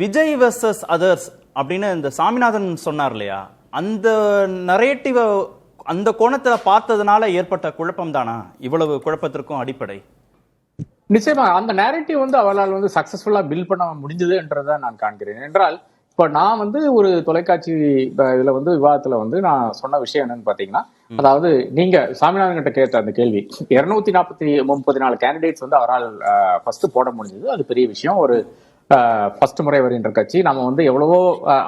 விஜய் வெர்சஸ் அதர்ஸ் அப்படின்னு இந்த சாமிநாதன் சொன்னார் இல்லையா, அந்த நரேட்டிவ அந்த கோணத்தை பார்த்ததுனால ஏற்பட்ட குழப்பம் தானா இவ்வளவு குழப்பத்திற்கும் அடிப்படை? நிச்சயமா அந்த நேரேட்டிவ் வந்து அவளால் வந்து சக்சஸ்ஃபுல்லா பில்ட் பண்ண முடிஞ்சதுன்றதை நான் காண்கிறேன். என்றால் இப்போ நான் வந்து ஒரு தொலைக்காட்சி இதுல வந்து விவாதத்துல வந்து நான் சொன்ன விஷயம் என்னன்னு பாத்தீங்கன்னா, அதாவது நீங்க சாமிநாதன் கிட்ட கேட்ட அந்த கேள்வி 234 கேண்டிடேட்ஸ் வந்து அவரால் ஃபர்ஸ்ட் போட முடிஞ்சது, அது பெரிய விஷயம். ஒரு ஃபர்ஸ்ட் முறை வருகின்ற கட்சி, நம்ம வந்து எவ்வளவோ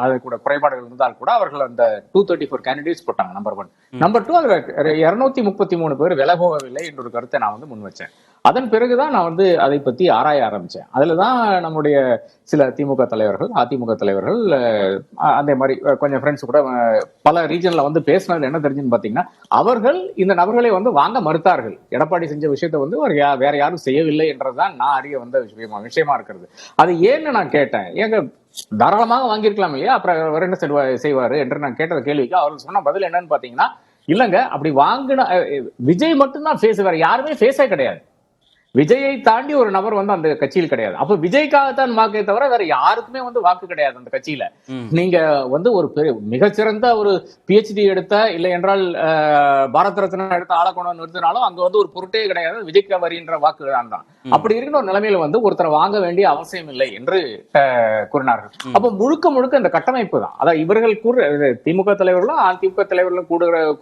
அது கூட குறைபாடுகள் இருந்தால் கூட அவர்கள் அந்த 234 கேண்டிடேட்ஸ் போட்டாங்க. நம்பர் 1. நம்பர் 2, அதுல 233 பேர் விலை போகவில்லை என்ற ஒரு கருத்தை நான் வந்து முன் வச்சேன். அதன் பிறகுதான் நான் வந்து அதை பத்தி ஆராய ஆரம்பிச்சேன். அதுலதான் நம்முடைய சில திமுக தலைவர்கள், அதிமுக தலைவர்கள், அதே மாதிரி கொஞ்சம் ஃப்ரெண்ட்ஸ் கூட பல ரீஜன்ல வந்து பேசினதுல என்ன தெரிஞ்சுன்னு பாத்தீங்கன்னா, அவர்கள் இந்த நபர்களை வந்து வாங்க மறுத்தார்கள். எடப்பாடி செஞ்ச விஷயத்த வந்து வேற யாரும் செய்யவில்லை என்றதுதான் நான் அறிய வந்த விஷயமா இருக்கிறது. அது ஏன்னு நான் கேட்டேன், ஏங்க தாராளமாக வாங்கியிருக்கலாம் இல்லையா, அப்புறம் வேற என்ன செய்வாரு என்று நான் கேட்ட கேள்விக்கு அவர்கள் சொன்ன பதில் என்னன்னு பாத்தீங்கன்னா, இல்லங்க அப்படி வாங்கின விஜய் மட்டும்தான் ஃபேஸ், வேற யாருமே ஃபேஸே கிடையாது. விஜயை தாண்டி ஒரு நபர் வந்து அந்த கட்சியில் கிடையாது. அப்ப விஜய்க்காகத்தான் வாக்கை தவிர வேற யாருக்குமே வந்து வாக்கு கிடையாது அந்த கட்சியில. நீங்க வந்து ஒரு மிகச்சிறந்த ஒரு PhD எடுத்த, இல்லை என்றால் பாரத ரத்னா எடுத்த ஆளை கொண்டு நிறுத்தினாலும் அங்க வந்து ஒரு பொருட்டே கிடையாது, விஜய்க்கு வருகின்ற வாக்கு தான். அப்படி இருக்கிற ஒரு நிலைமையில வந்து ஒருத்தரை வாங்க வேண்டிய அவசியம் இல்லை என்று கூறினார்கள். அப்ப முழுக்க இந்த கட்டமைப்பு தான். அதாவது இவர்கள் திமுக தலைவர்களும் அதிமுக தலைவர்களும்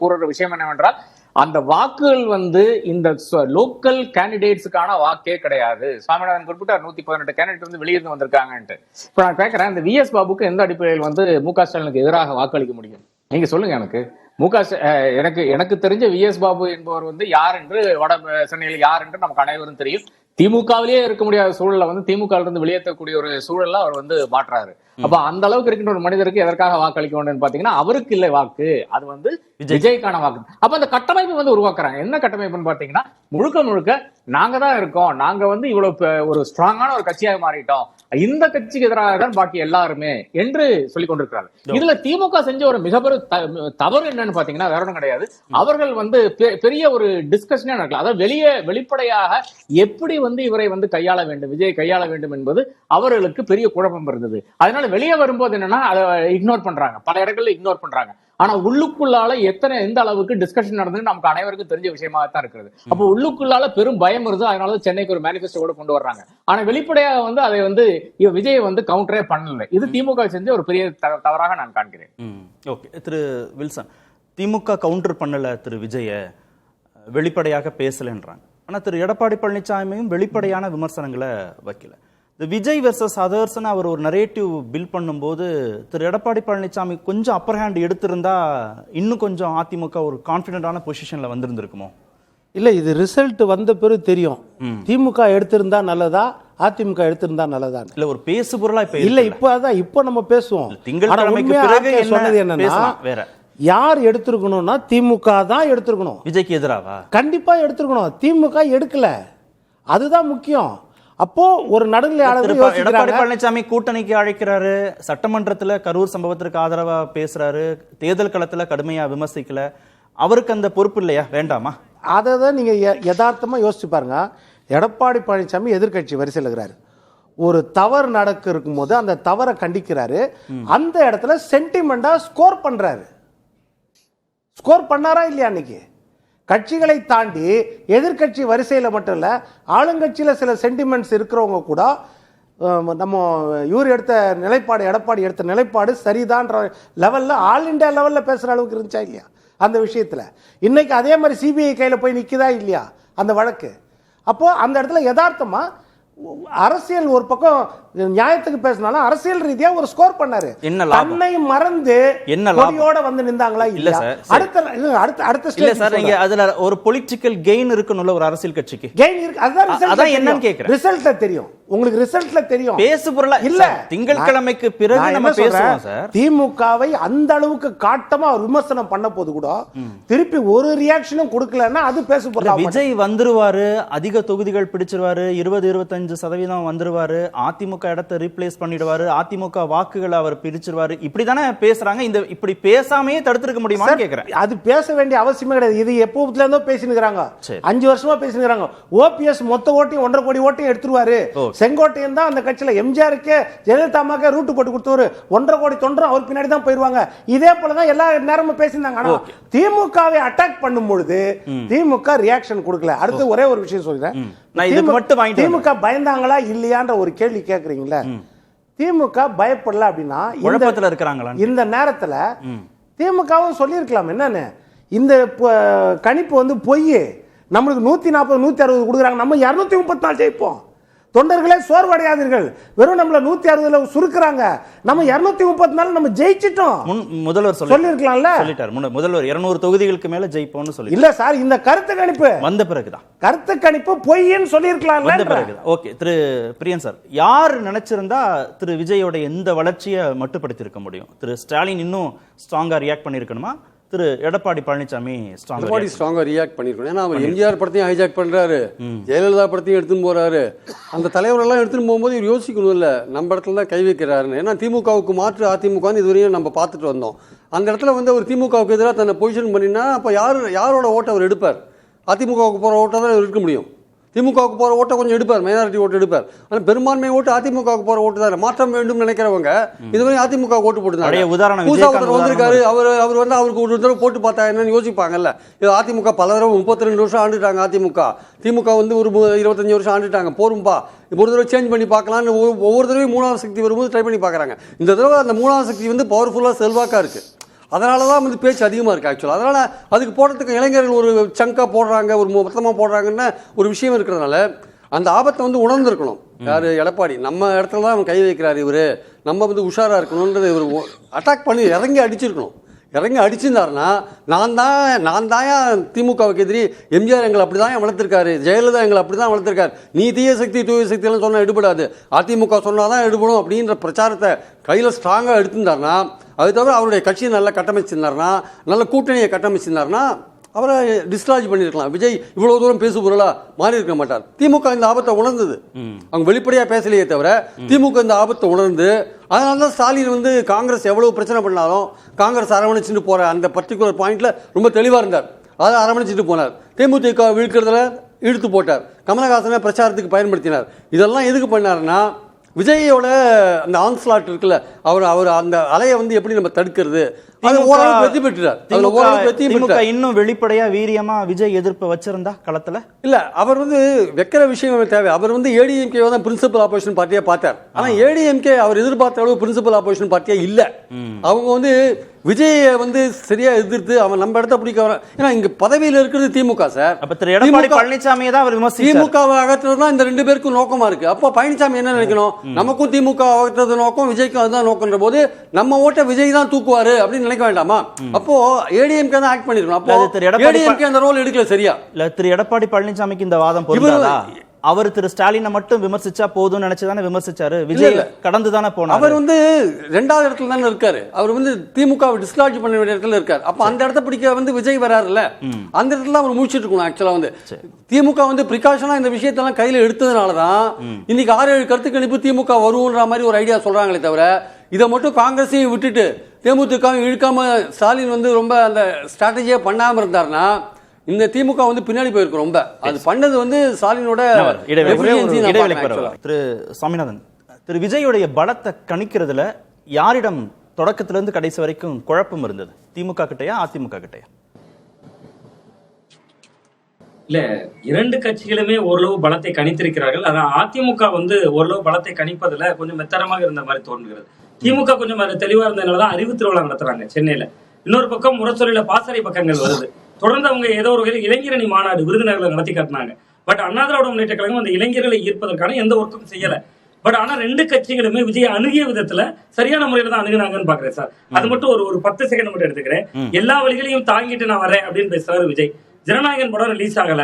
கூறுற விஷயம் என்னவென்றால், அந்த வாக்குகள் வந்து இந்த லோக்கல் கேண்டிடேட்ஸுக்கான வாக்கே கிடையாது. சாமிநாதன் குறிப்பிட்டார் 118 கேண்டிடேட் வந்து வெளியிருந்து வந்திருக்காங்கன்ட்டு. இப்ப நான் கேட்கிறேன், இந்த VS பாபுக்கு எந்த அடிப்படையில் வந்து MK ஸ்டாலினுக்கு எதிராக வாக்களிக்க முடியும்? நீங்க சொல்லுங்க. எனக்கு தெரிஞ்ச VS பாபு என்பவர் வந்து யார் என்று வட சென்னையில் யார் என்று நமக்கு அனைவரும் தெரியும். திமுகவிலேயே இருக்க முடியாத சூழல்ல வந்து திமுக இருந்து வெளியேற்றக்கூடிய ஒரு சூழல்ல அவர் வந்து மாற்றாரு. அப்ப அந்த அளவுக்கு இருக்கின்ற ஒரு மனிதருக்கு எதற்காக வாக்களிக்க வேண்டும் பாத்தீங்கன்னா, அவருக்கு இல்லை வாக்கு, அது வந்து விஜய்க்கான வாக்கு. அப்ப அந்த கட்டமைப்பு வந்து உருவாக்குறாங்க. என்ன கட்டமைப்புன்னு பாத்தீங்கன்னா, முழுக்க நாங்க தான் இருக்கோம், நாங்க வந்து இவ்வளவு ஒரு ஸ்ட்ராங்கான ஒரு கட்சியாக மாறிட்டோம், இந்த கட்சிக்கு எதிராக தான் பாக்கி எல்லாருமே என்று சொல்லிக் கொண்டிருக்கிறாங்க. இதுல திமுக செஞ்ச ஒரு மிகப்பெரிய தவறு என்னன்னு பாத்தீங்கன்னா வேற ஒன்றும் கிடையாது. அவர்கள் வந்து பெரிய ஒரு டிஸ்கஷனே நடக்கல. அதாவது வெளிப்படையாக எப்படி வந்து இவரை வந்து கையாள வேண்டும், விஜய் கையாள வேண்டும் என்பது அவர்களுக்கு பெரிய குழப்பம் இருந்தது. அதனால வெளியே வரும்போது என்னன்னா அதை இக்னோர் பண்றாங்க, பல இடங்கள்ல இக்னோர் பண்றாங்க. ஆனா உள்ளுக்குள்ளால எந்த அளவுக்கு டிஸ்கஷன் நடந்தது நமக்கு அனைவருக்கும் தெரிஞ்ச விஷயமா தான் இருக்கிறது. அப்போ உள்ளுக்குள்ளால பெரும் பயம் வருது. அதனால சென்னைக்கு ஒரு மேனிஃபெஸ்டோ கூட கொண்டு வர்றாங்க. ஆனா வெளிப்படையாக அதை விஜய் கவுண்டரே பண்ணல. இது திமுக செஞ்ச ஒரு பெரிய தவறாக நான் காண்கிறேன். ஓகே, திரு வில்சன், திமுக கவுண்டர் பண்ணல திரு விஜய, வெளிப்படையாக பேசலன்றாங்க. ஆனா திரு எடப்பாடி பழனிசாமியும் வெளிப்படையான விமர்சனங்களை வைக்கல. விஜய் வெர்சஸ் அதர்ஸ்னு அவர் ஒரு நரேட்டிவ் பில் பண்ணும்போது திரு எடப்பாடி பழனிசாமி கொஞ்சம் அப்பர் ஹேண்ட் எடுத்திருந்தா இன்னும் கொஞ்சம் அதிமுக ஒரு கான்ஃபிடென்டான பொசிஷன்ல வந்திருந்திருக்குமோ? இல்லை, இது ரிசல்ட் வந்த பிறகு தெரியும். திமுக எடுத்திருந்தா நல்லதா, அதிமுக எடுத்திருந்தா நல்லதா? இல்ல ஒரு பேசு பொருளா இப்ப இல்ல, இப்போ அதான் இப்போ நம்ம பேசுவோம். திங்கட்கிழமைக்கு பிறகு சொன்னது என்னன்னா, வேற யார் எடுத்திருக்கணும்னா திமுக தான் எடுத்திருக்கணும். விஜய்க்கு எதிராவா? கண்டிப்பா எடுத்திருக்கணும். திமுக எடுக்கல, அதுதான் முக்கியம். அப்போ ஒரு நடுநிலையாளர் எடப்பாடி பழனிசாமி கூட்டணிக்கு அழைக்கிறாரு, சட்டமன்றத்துல கரூர் சம்பவத்திற்கு ஆதரவா பேசுறாரு, தேர்தல் களத்துல கடுமையா விமர்சிக்கல. அவருக்கு அந்த பொறுப்பு இல்லையா, வேண்டாமா? அதை தான் நீங்க யதார்த்தமா யோசிச்சு பாருங்க. எடப்பாடி பழனிசாமி எதிர்கட்சி வரிசையில் இருக்கிறாரு. ஒரு தவறு நடக்க இருக்கும்போது அந்த தவறை கண்டிக்கிறாரு. அந்த இடத்துல சென்டிமெண்டா ஸ்கோர் பண்றாரு. ஸ்கோர் பண்ணாரா இல்லையா? அன்னைக்கு கட்சிகளை தாண்டி எதிர்கட்சி வரிசையில் மட்டும் இல்லை, ஆளுங்கட்சியில் சில சென்டிமெண்ட்ஸ் இருக்கிறவங்க கூட நம்ம இவர் எடுத்த நிலைப்பாடு, எடப்பாடி எடுத்த நிலைப்பாடு சரிதான்ற லெவலில், ஆல் இண்டியா லெவலில் பேசுகிற அளவுக்கு இருந்துச்சா இல்லையா அந்த விஷயத்தில்? இன்னைக்கு அதே மாதிரி சிபிஐ கையில் போய் நிற்குதா இல்லையா அந்த வழக்கு? அப்போது அந்த இடத்துல யதார்த்தமா அரசியல் ஒரு பக்கம் நியாயத்துக்கு பேசினாலும் அரசியல் ரீதியா ஒரு ஸ்கோர் பண்ணாரு. தன்னை மறந்து கொடியோட வந்து நின்றாங்களா இல்ல? அடுத்த ஸ்டேஜ் சார், நீங்க அதுல ஒரு பொலிட்டிக்கல் கெயின் இருக்குன்னு ஒரு அரசியல் கட்சிக்கு கெயின் இருக்கு. அதான் என்னன்னு கேக்குறேன். ரிசல்ட்ல தெரியும் உங்களுக்கு, ரிசல்ட்ல தெரியும். பேசு பொருளா இல்ல. திங்கட்கிழமைக்கு பிறகு நம்ம பேசுவோம் சார். திமுகவை அந்த அளவுக்கு காட்டமா விமர்சனம் பண்ண போது கூட திருப்பி ஒரு ரியாக்ஷனும் கொடுக்கலன்னா அது பேசு பொருளா. விஜய் வந்துருவாரு, அதிக தொகுதிகள் பிடிச்சிருவாரு, 20-25% வந்துருவாரு, அதிமுக இடத்தை ரீப்ளேஸ் பண்ணிடுவாரு, அதிமுக வாக்குகளை அவர் பிரிச்சிருவாரு, இப்படிதானே பேசுறாங்க. இந்த இப்படி பேசாமையே தடுத்திருக்க முடியுமான்னு கேக்குறேன். அது பேச வேண்டிய அவசியமே கிடையாது. இது எப்போதுல இருந்தோ பேசினுக்கிறாங்க, 5 வருஷமா பேசினுக்கிறாங்க. ஓபிஎஸ் மொத்த ஓட்டையும் 1.5 கோடி ஓட்டையும் எடுத்துருவாரு. செங்கோட்டையன் தான் அந்த கட்சியில எம்ஜிஆருக்கு ஜெயலலிதாமாக்கு ரூட் போட்டு கொடுத்தவரு. 1.5 கோடி தொண்டரும் அவர் பின்னாடி தான் போயிருவாங்க. இதே போலதான் எல்லா நேரமும் பேசியிருந்தாங்க. ஆனா திமுகவை அட்டாக் பண்ணும் பொழுது திமுக ரியாக்ஷன் கொடுக்கல. அடுத்து ஒரே ஒரு விஷயம் சொல்றேன். திமுக பயந்தாங்களா இல்லையான்ற ஒரு கேள்வி கேக்குறீங்களா? திமுக பயப்படல அப்படின்னா இந்த நேரத்துல திமுகவும் சொல்லியிருக்கலாம் என்னன்னு, இந்த கணிப்பு பொய், நம்மளுக்கு 140 160 கொடுக்குறாங்க, நம்ம 234 ஜெயிப்போம், தொண்டர்களே சோர்வடையாதீர்கள், வெறும் நம்மள 160 சுருக்குறாங்க, நம்ம 234 நம்ம ஜெயிச்சிட்டோம். முதல்வர் சொல்லிருக்கலாம்ல, சொல்லிட்டார். முதல்வர் 200 தொகுதிகளுக்கு மேல ஜெயிப்போம்னு சொல்லி இல்ல சார், இந்த கருத்து கணிப்பு வந்த பிறகுதான், கருத்து கணிப்பு பொய்ன்னு சொல்லிருக்கலாம்ல வந்த பிறகுதான். ஓகே, திரு பிரியன் சார், யார் நினைச்சிருந்தா திரு விஜயோட எந்த வளர்ச்சியை மட்டுப்படுத்தி இருக்க முடியும்? திரு ஸ்டாலின் இன்னும் ஸ்ட்ராங்கா ரியாக்ட் பண்ணிருக்கணுமா? திரு எடப்பாடி பழனிசாமி ஸ்ட்ராங்கா ரியாக்ட் பண்ணிருக்கணும். ஏன்னா அவர் எம்ஜிஆர் படத்தையும் ஹைஜாக் பண்றாரு, ஜெயலலிதா படத்தையும் எடுத்துன்னு போறாரு. அந்த தலைவரெல்லாம் எடுத்துன்னு போகும்போது இவர் யோசிக்கணும் இல்ல, நம்ம இடத்துல தான் கை வைக்கிறாருன்னு. ஏன்னா திமுகவுக்கு மாற்று அதிமுக இதுவரையும் நம்ம பார்த்துட்டு வந்தோம். அந்த இடத்துல ஒரு திமுகவுக்கு எதிராக தன்னை பொசிஷன் பண்ணினா அப்போ யாரோட ஓட்டை அவர் எடுப்பார்? அதிமுகவுக்கு போகிற ஓட்டை தான் இருக்க முடியும். திமுகவுக்கு போகிற ஓட்டை கொஞ்சம் எடுப்பார், மைனாரிட்டி ஓட்டு எடுப்பார். ஆனால் பெரும்பான்மை ஓட்டு அதிமுகவுக்கு போகிற ஓட்டு தான். மாற்றம் வேண்டும் நினைக்கிறவங்க இதுவரை அதிமுக ஓட்டு போட்டுருந்தாங்க. வந்திருக்காரு அவர் அவருக்கு ஒரு தடவை போட்டு பார்த்தா என்னன்னு யோசிப்பாங்கல்ல. இது அதிமுக பல தடவை 32 வருஷம் ஆண்டுட்டாங்க. திமுக ஒரு 25 வருஷம் ஆண்டுட்டாங்க, போரும்பா ஒரு தடவை சேஞ்ச் பண்ணி பார்க்கலான்னு ஒவ்வொரு தடவையும் 3வது சக்தி வரும்போது ட்ரை பண்ணி பார்க்குறாங்க. இந்த தடவை அந்த 3வது சக்தி பவர்ஃபுல்லாக செல்வாக்காக இருக்குது. அதனால தான் பேச்சு அதிகமாக இருக்குது ஆக்சுவலாக. அதனால் அதுக்கு போடுறதுக்கு இளைஞர்கள் ஒரு சங்காக போடுறாங்க, ஒரு மொத்தமாக போடுறாங்கன்னு ஒரு விஷயம் இருக்கிறதுனால அந்த ஆபத்தை உணர்ந்துருக்கணும். யார்? எடப்பாடி. நம்ம இடத்துல தான் அவன் கை வைக்கிறார் இவர், நம்ம உஷாராக இருக்கணுன்றது இவர் அட்டாக் பண்ணி இறங்கி அடிச்சிருக்கணும். இறங்கி அடிச்சிருந்தாருன்னா நான் தான் திமுகவுக்கு எதிரி, எம்ஜிஆர் எங்களை அப்படி தான் வளர்த்துருக்காரு, ஜெயலலிதா எங்களை அப்படி தான் வளர்த்துருக்காரு, நீ தீய சக்தி தூய சக்தியெல்லாம் சொன்னால் எடுபடாது, அதிமுக சொன்னால் தான் எடுபடும் அப்படின்ற பிரச்சாரத்தை கையில் ஸ்ட்ராங்காக எடுத்திருந்தாருன்னா, அது தவிர அவருடைய கட்சியை நல்லா கட்டமைச்சிருந்தாருன்னா, நல்ல கூட்டணியை கட்டமைச்சிருந்தாருன்னா அவரை டிஸ்லாஜ் பண்ணியிருக்கலாம். விஜய் இவ்வளோ தூரம் பேசு பொருளாக மாறி இருக்க மாட்டார். திமுக இந்த ஆபத்தை உணர்ந்தது, அவங்க வெளிப்படையாக பேசலையே தவிர திமுக இந்த ஆபத்தை உணர்ந்து, அதனால தான் ஸ்டாலின் காங்கிரஸ் எவ்வளோ பிரச்சனை பண்ணாலும் காங்கிரஸ் அரவணைச்சிட்டு போகிற அந்த பர்டிகுலர் பாயிண்டில் ரொம்ப தெளிவாக இருந்தார். அதை அரவணைச்சிட்டு போனார். தேமுதிக விழுக்கிறதுல இழுத்து போட்டார். கமலஹாசனை பிரச்சாரத்துக்கு பயன்படுத்தினார். இதெல்லாம் எதுக்கு பண்ணாருன்னா, விஜயோட அந்த ஆன்ஸ்லாட் இருக்குல்ல, அவர் அந்த அலையை வந்து எப்படி நம்ம தடுக்கிறது, அது ஓரளவுக்கு வெற்றி பெற்றார். திமுக இன்னும் வெளிப்படையா வீரியமா விஜய் எதிர்ப்பு வச்சிருந்தா களத்துல இல்ல, அவர் வந்து வைக்கிற விஷயம் தேவை. அவர் வந்து ஏடிஎம்கே தான் பிரின்சிபல் ஆப்போசிஷன் பார்ட்டியா பார்த்தார். ஆனா ஏடிஎம்கே அவர் எதிர்பார்த்த அளவு பிரின்சிபல் ஆப்போசிஷன் பார்ட்டியா இல்ல. அவங்க வந்து விஜயை வந்து சரியா எதிர்த்து அவன் நம்ம இடத்த பிடிக்க வர. ஏன்னா இங்க பதவியில் இருக்கிறது திமுக சார். அப்ப திரு எடப்பாடி பழனிசாமியை தான் அவர் விமர்சிச்சார். திமுகவை அகற்றுறது தான் இந்த 2 பேருக்கும் நோக்கமா இருக்கு. அப்போ பழனிசாமி என்ன நினைக்கணும், நமக்கும் திமுக அகற்றுறது நோக்கம், விஜய்க்கும் அதுதான் நோக்கம்ன்ற போது நம்ம ஓட்ட விஜய் தான் தூக்குவாரு அப்படின்னு நினைக்க வேண்டாமா? அப்போ ஏடிஎம்கே தான் ஆக்ட் பண்ணிருக்கணும். அப்போ ஏடிஎம்கே அந்த ரோல் எடுக்கல சரியா. இல்ல திரு எடப்பாடி பழனிசாமிக்கு இந்த வாதம் பொருந்தாதா? அவர் திரு ஸ்டாலினை மட்டும் விமர்சிச்சா போதும் நினைச்சுதானே விமர்சிச்சாரு. விஜய் கடந்து தானே போனார். அவர் வந்து 2வது இடத்துல தானே இருக்காரு. அவர் வந்து திமுக டிஸ்லாட்ஜ் பண்ண வேண்டிய இடத்துல இருக்காரு. அப்ப அந்த இடத்த பிடிக்க வந்து விஜய் வராருல்ல, அந்த இடத்துல அவர் முடிச்சிட்டு இருக்கணும். ஆக்சுவலா வந்து திமுக வந்து பிரிகாஷனா இந்த விஷயத்தெல்லாம் கையில எடுத்ததுனாலதான் இன்னைக்கு 6-7 கருத்து கணிப்பு திமுக வரும்ன்ற மாதிரி ஒரு ஐடியா சொல்றாங்களே தவிர, இதை மட்டும் காங்கிரஸையும் விட்டுட்டு தேமுதிக இழுக்காம ஸ்டாலின் வந்து ரொம்ப அந்த ஸ்ட்ராட்டஜியா பண்ணாம இருந்தாருன்னா இந்த திமுக வந்து பின்னாடி போயிருக்கு. ரொம்ப அது பண்ணது வந்து ஸ்டாலினோட. திரு சாமிநாதன், திரு விஜயுடைய பலத்தை கணிக்கிறதுல யாரிடம் தொடக்கத்திலிருந்து கடைசி வரைக்கும் குழப்பம் இருந்தது? திமுக கிட்டயா அதிமுக கிட்டயா? இல்ல, 2 கட்சிகளுமே ஓரளவு பலத்தை கணித்திருக்கிறார்கள். அதான் அதிமுக வந்து ஓரளவு பலத்தை கணிப்பதுல கொஞ்சம் மெத்தனமாக இருந்த மாதிரி தோன்றுகிறது. திமுக கொஞ்சம் தெளிவா இருந்ததுனாலதான் அறிவு திருவிழா நடத்துறாங்க சென்னையில. இன்னொரு பக்கம் முரசொலியில பாசறை பக்கங்கள் வருது. தொடர்ந்து அவங்க ஏதோ ஒரு வகையில் இளைஞரணி மாநாடு விருதுநகர்ல நடத்தி காட்டினாங்க. பட் அண்ணா திராவிட முன்னேற்ற கழகம் அந்த இளைஞர்களை ஈர்ப்பதற்கான எந்த ஒர்க்கும் செய்யல. பட் ஆனா 2 கட்சிகளுமே விஜய் அணுகிய விதத்துல சரியான முறையில தான் அணுகுனாங்கன்னு பாக்குறேன் சார். அது மட்டும் ஒரு 10 செகண்ட் மட்டும் எடுத்துக்கிறேன். எல்லா வழிகளையும் தாங்கிட்டு நான் வரேன் அப்படின்னு பேசுறாரு விஜய். ஜனநாயகன் படம் ரிலீஸ் ஆகல,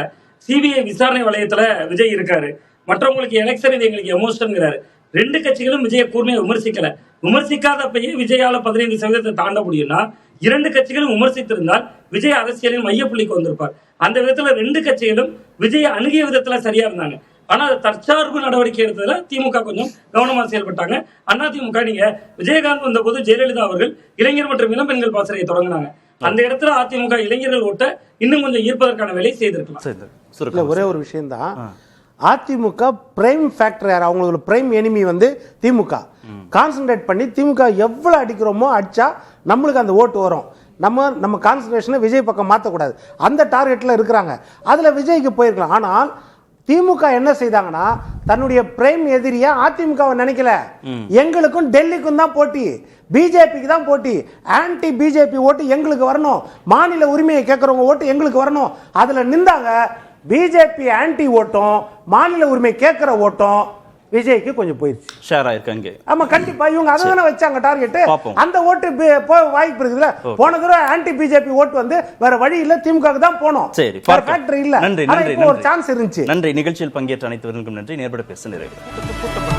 சிபிஐ விசாரணை வளையத்துல விஜய் இருக்காரு. மற்றவங்களுக்கு எலெக்ஷன் இது எங்களுக்கு எமோஷன்ங்கிறாரு. 2 கட்சிகளும் விஜயை கூர்மையை விமர்சிக்கல. விமர்சிக்காதப்பையே விஜயால 15% தாண்ட முடியும்னா 2 கட்சிகளும் விமர்சித்திருந்தால் விஜய் அரசியலின் மையப்புள்ளிக்கு வந்திருப்பார். அந்த விதத்துல 2 கட்சிகளும் விஜய் அணுகிய விதத்துல சரியா இருந்தாங்க. ஆனா தற்சார்பு நடவடிக்கை எடுத்ததுல திமுக கொஞ்சம் கவனமா செயல்பட்டாங்க. அதிமுக நீங்க விஜயகாந்த் வந்த போது ஜெயலலிதா அவர்கள் இளைஞர் மற்றும் இளம்பெண்கள் பாசறையை தொடங்கினாங்க. அந்த இடத்துல அதிமுக இளைஞர்கள் ஓட்ட இன்னும் கொஞ்சம் ஈர்ப்பதற்கான வேலையை செய்திருக்கலாம். ஒரே ஒரு விஷயம் தான், அதிமுக பிரைம் ஃபேக்டர் யார்? அவங்களோட பிரைம் எனிமி வந்து திமுக. கான்சென்ட்ரேட் பண்ணி திமுக எவ்வளவு அடிக்கிறோமோ அடிச்சா நம்மளுக்கு அந்த ஓட்டு வரும். நம்ம கான்சன்ட்ரேஷனை விஜய் பக்கம் மாற்றக்கூடாது. அந்த டார்கெட்ல இருக்கிறாங்க. அதுல விஜய்க்கு போயிருக்கலாம். ஆனால் திமுக என்ன செய்தாங்கன்னா தன்னுடைய பிரைம் எதிரியா அதிமுகவை நினைக்கல. எங்களுக்கும் டெல்லிக்கும் தான் போட்டி, பிஜேபிக்கு தான் போட்டி. ஆன்டி பிஜேபி ஓட்டு எங்களுக்கு வரணும், மாநில உரிமையை கேட்கறவங்க ஓட்டு எங்களுக்கு வரணும். அதுல நின்றாங்க. பிஜேபி ஆன்டி ஓட்டும் மாநில உரிமை கேட்கிற ஓட்டும் விஜய்க்கு கொஞ்சம் போயிருச்சு, ஷேர் ஆயிருக்காங்க. ஆமா கண்டிப்பா இவங்க அதுதானே வச்சாங்க டார்கெட். அந்த ஓட்டு வாய்ப்பு இருக்குதுல. போன தடவை ஆன்டி பிஜேபி ஓட்டு வந்து வேற வழி இல்ல, திமுக தான் போனோம். சரி, ஃபேக்டரி இல்ல. நன்றி. ஒரு சான்ஸ் இருந்துச்சு. நன்றி. நிகழ்ச்சியில் பங்கேற்ற அனைத்து நன்றி. நேர்பட பேச நிறைவு.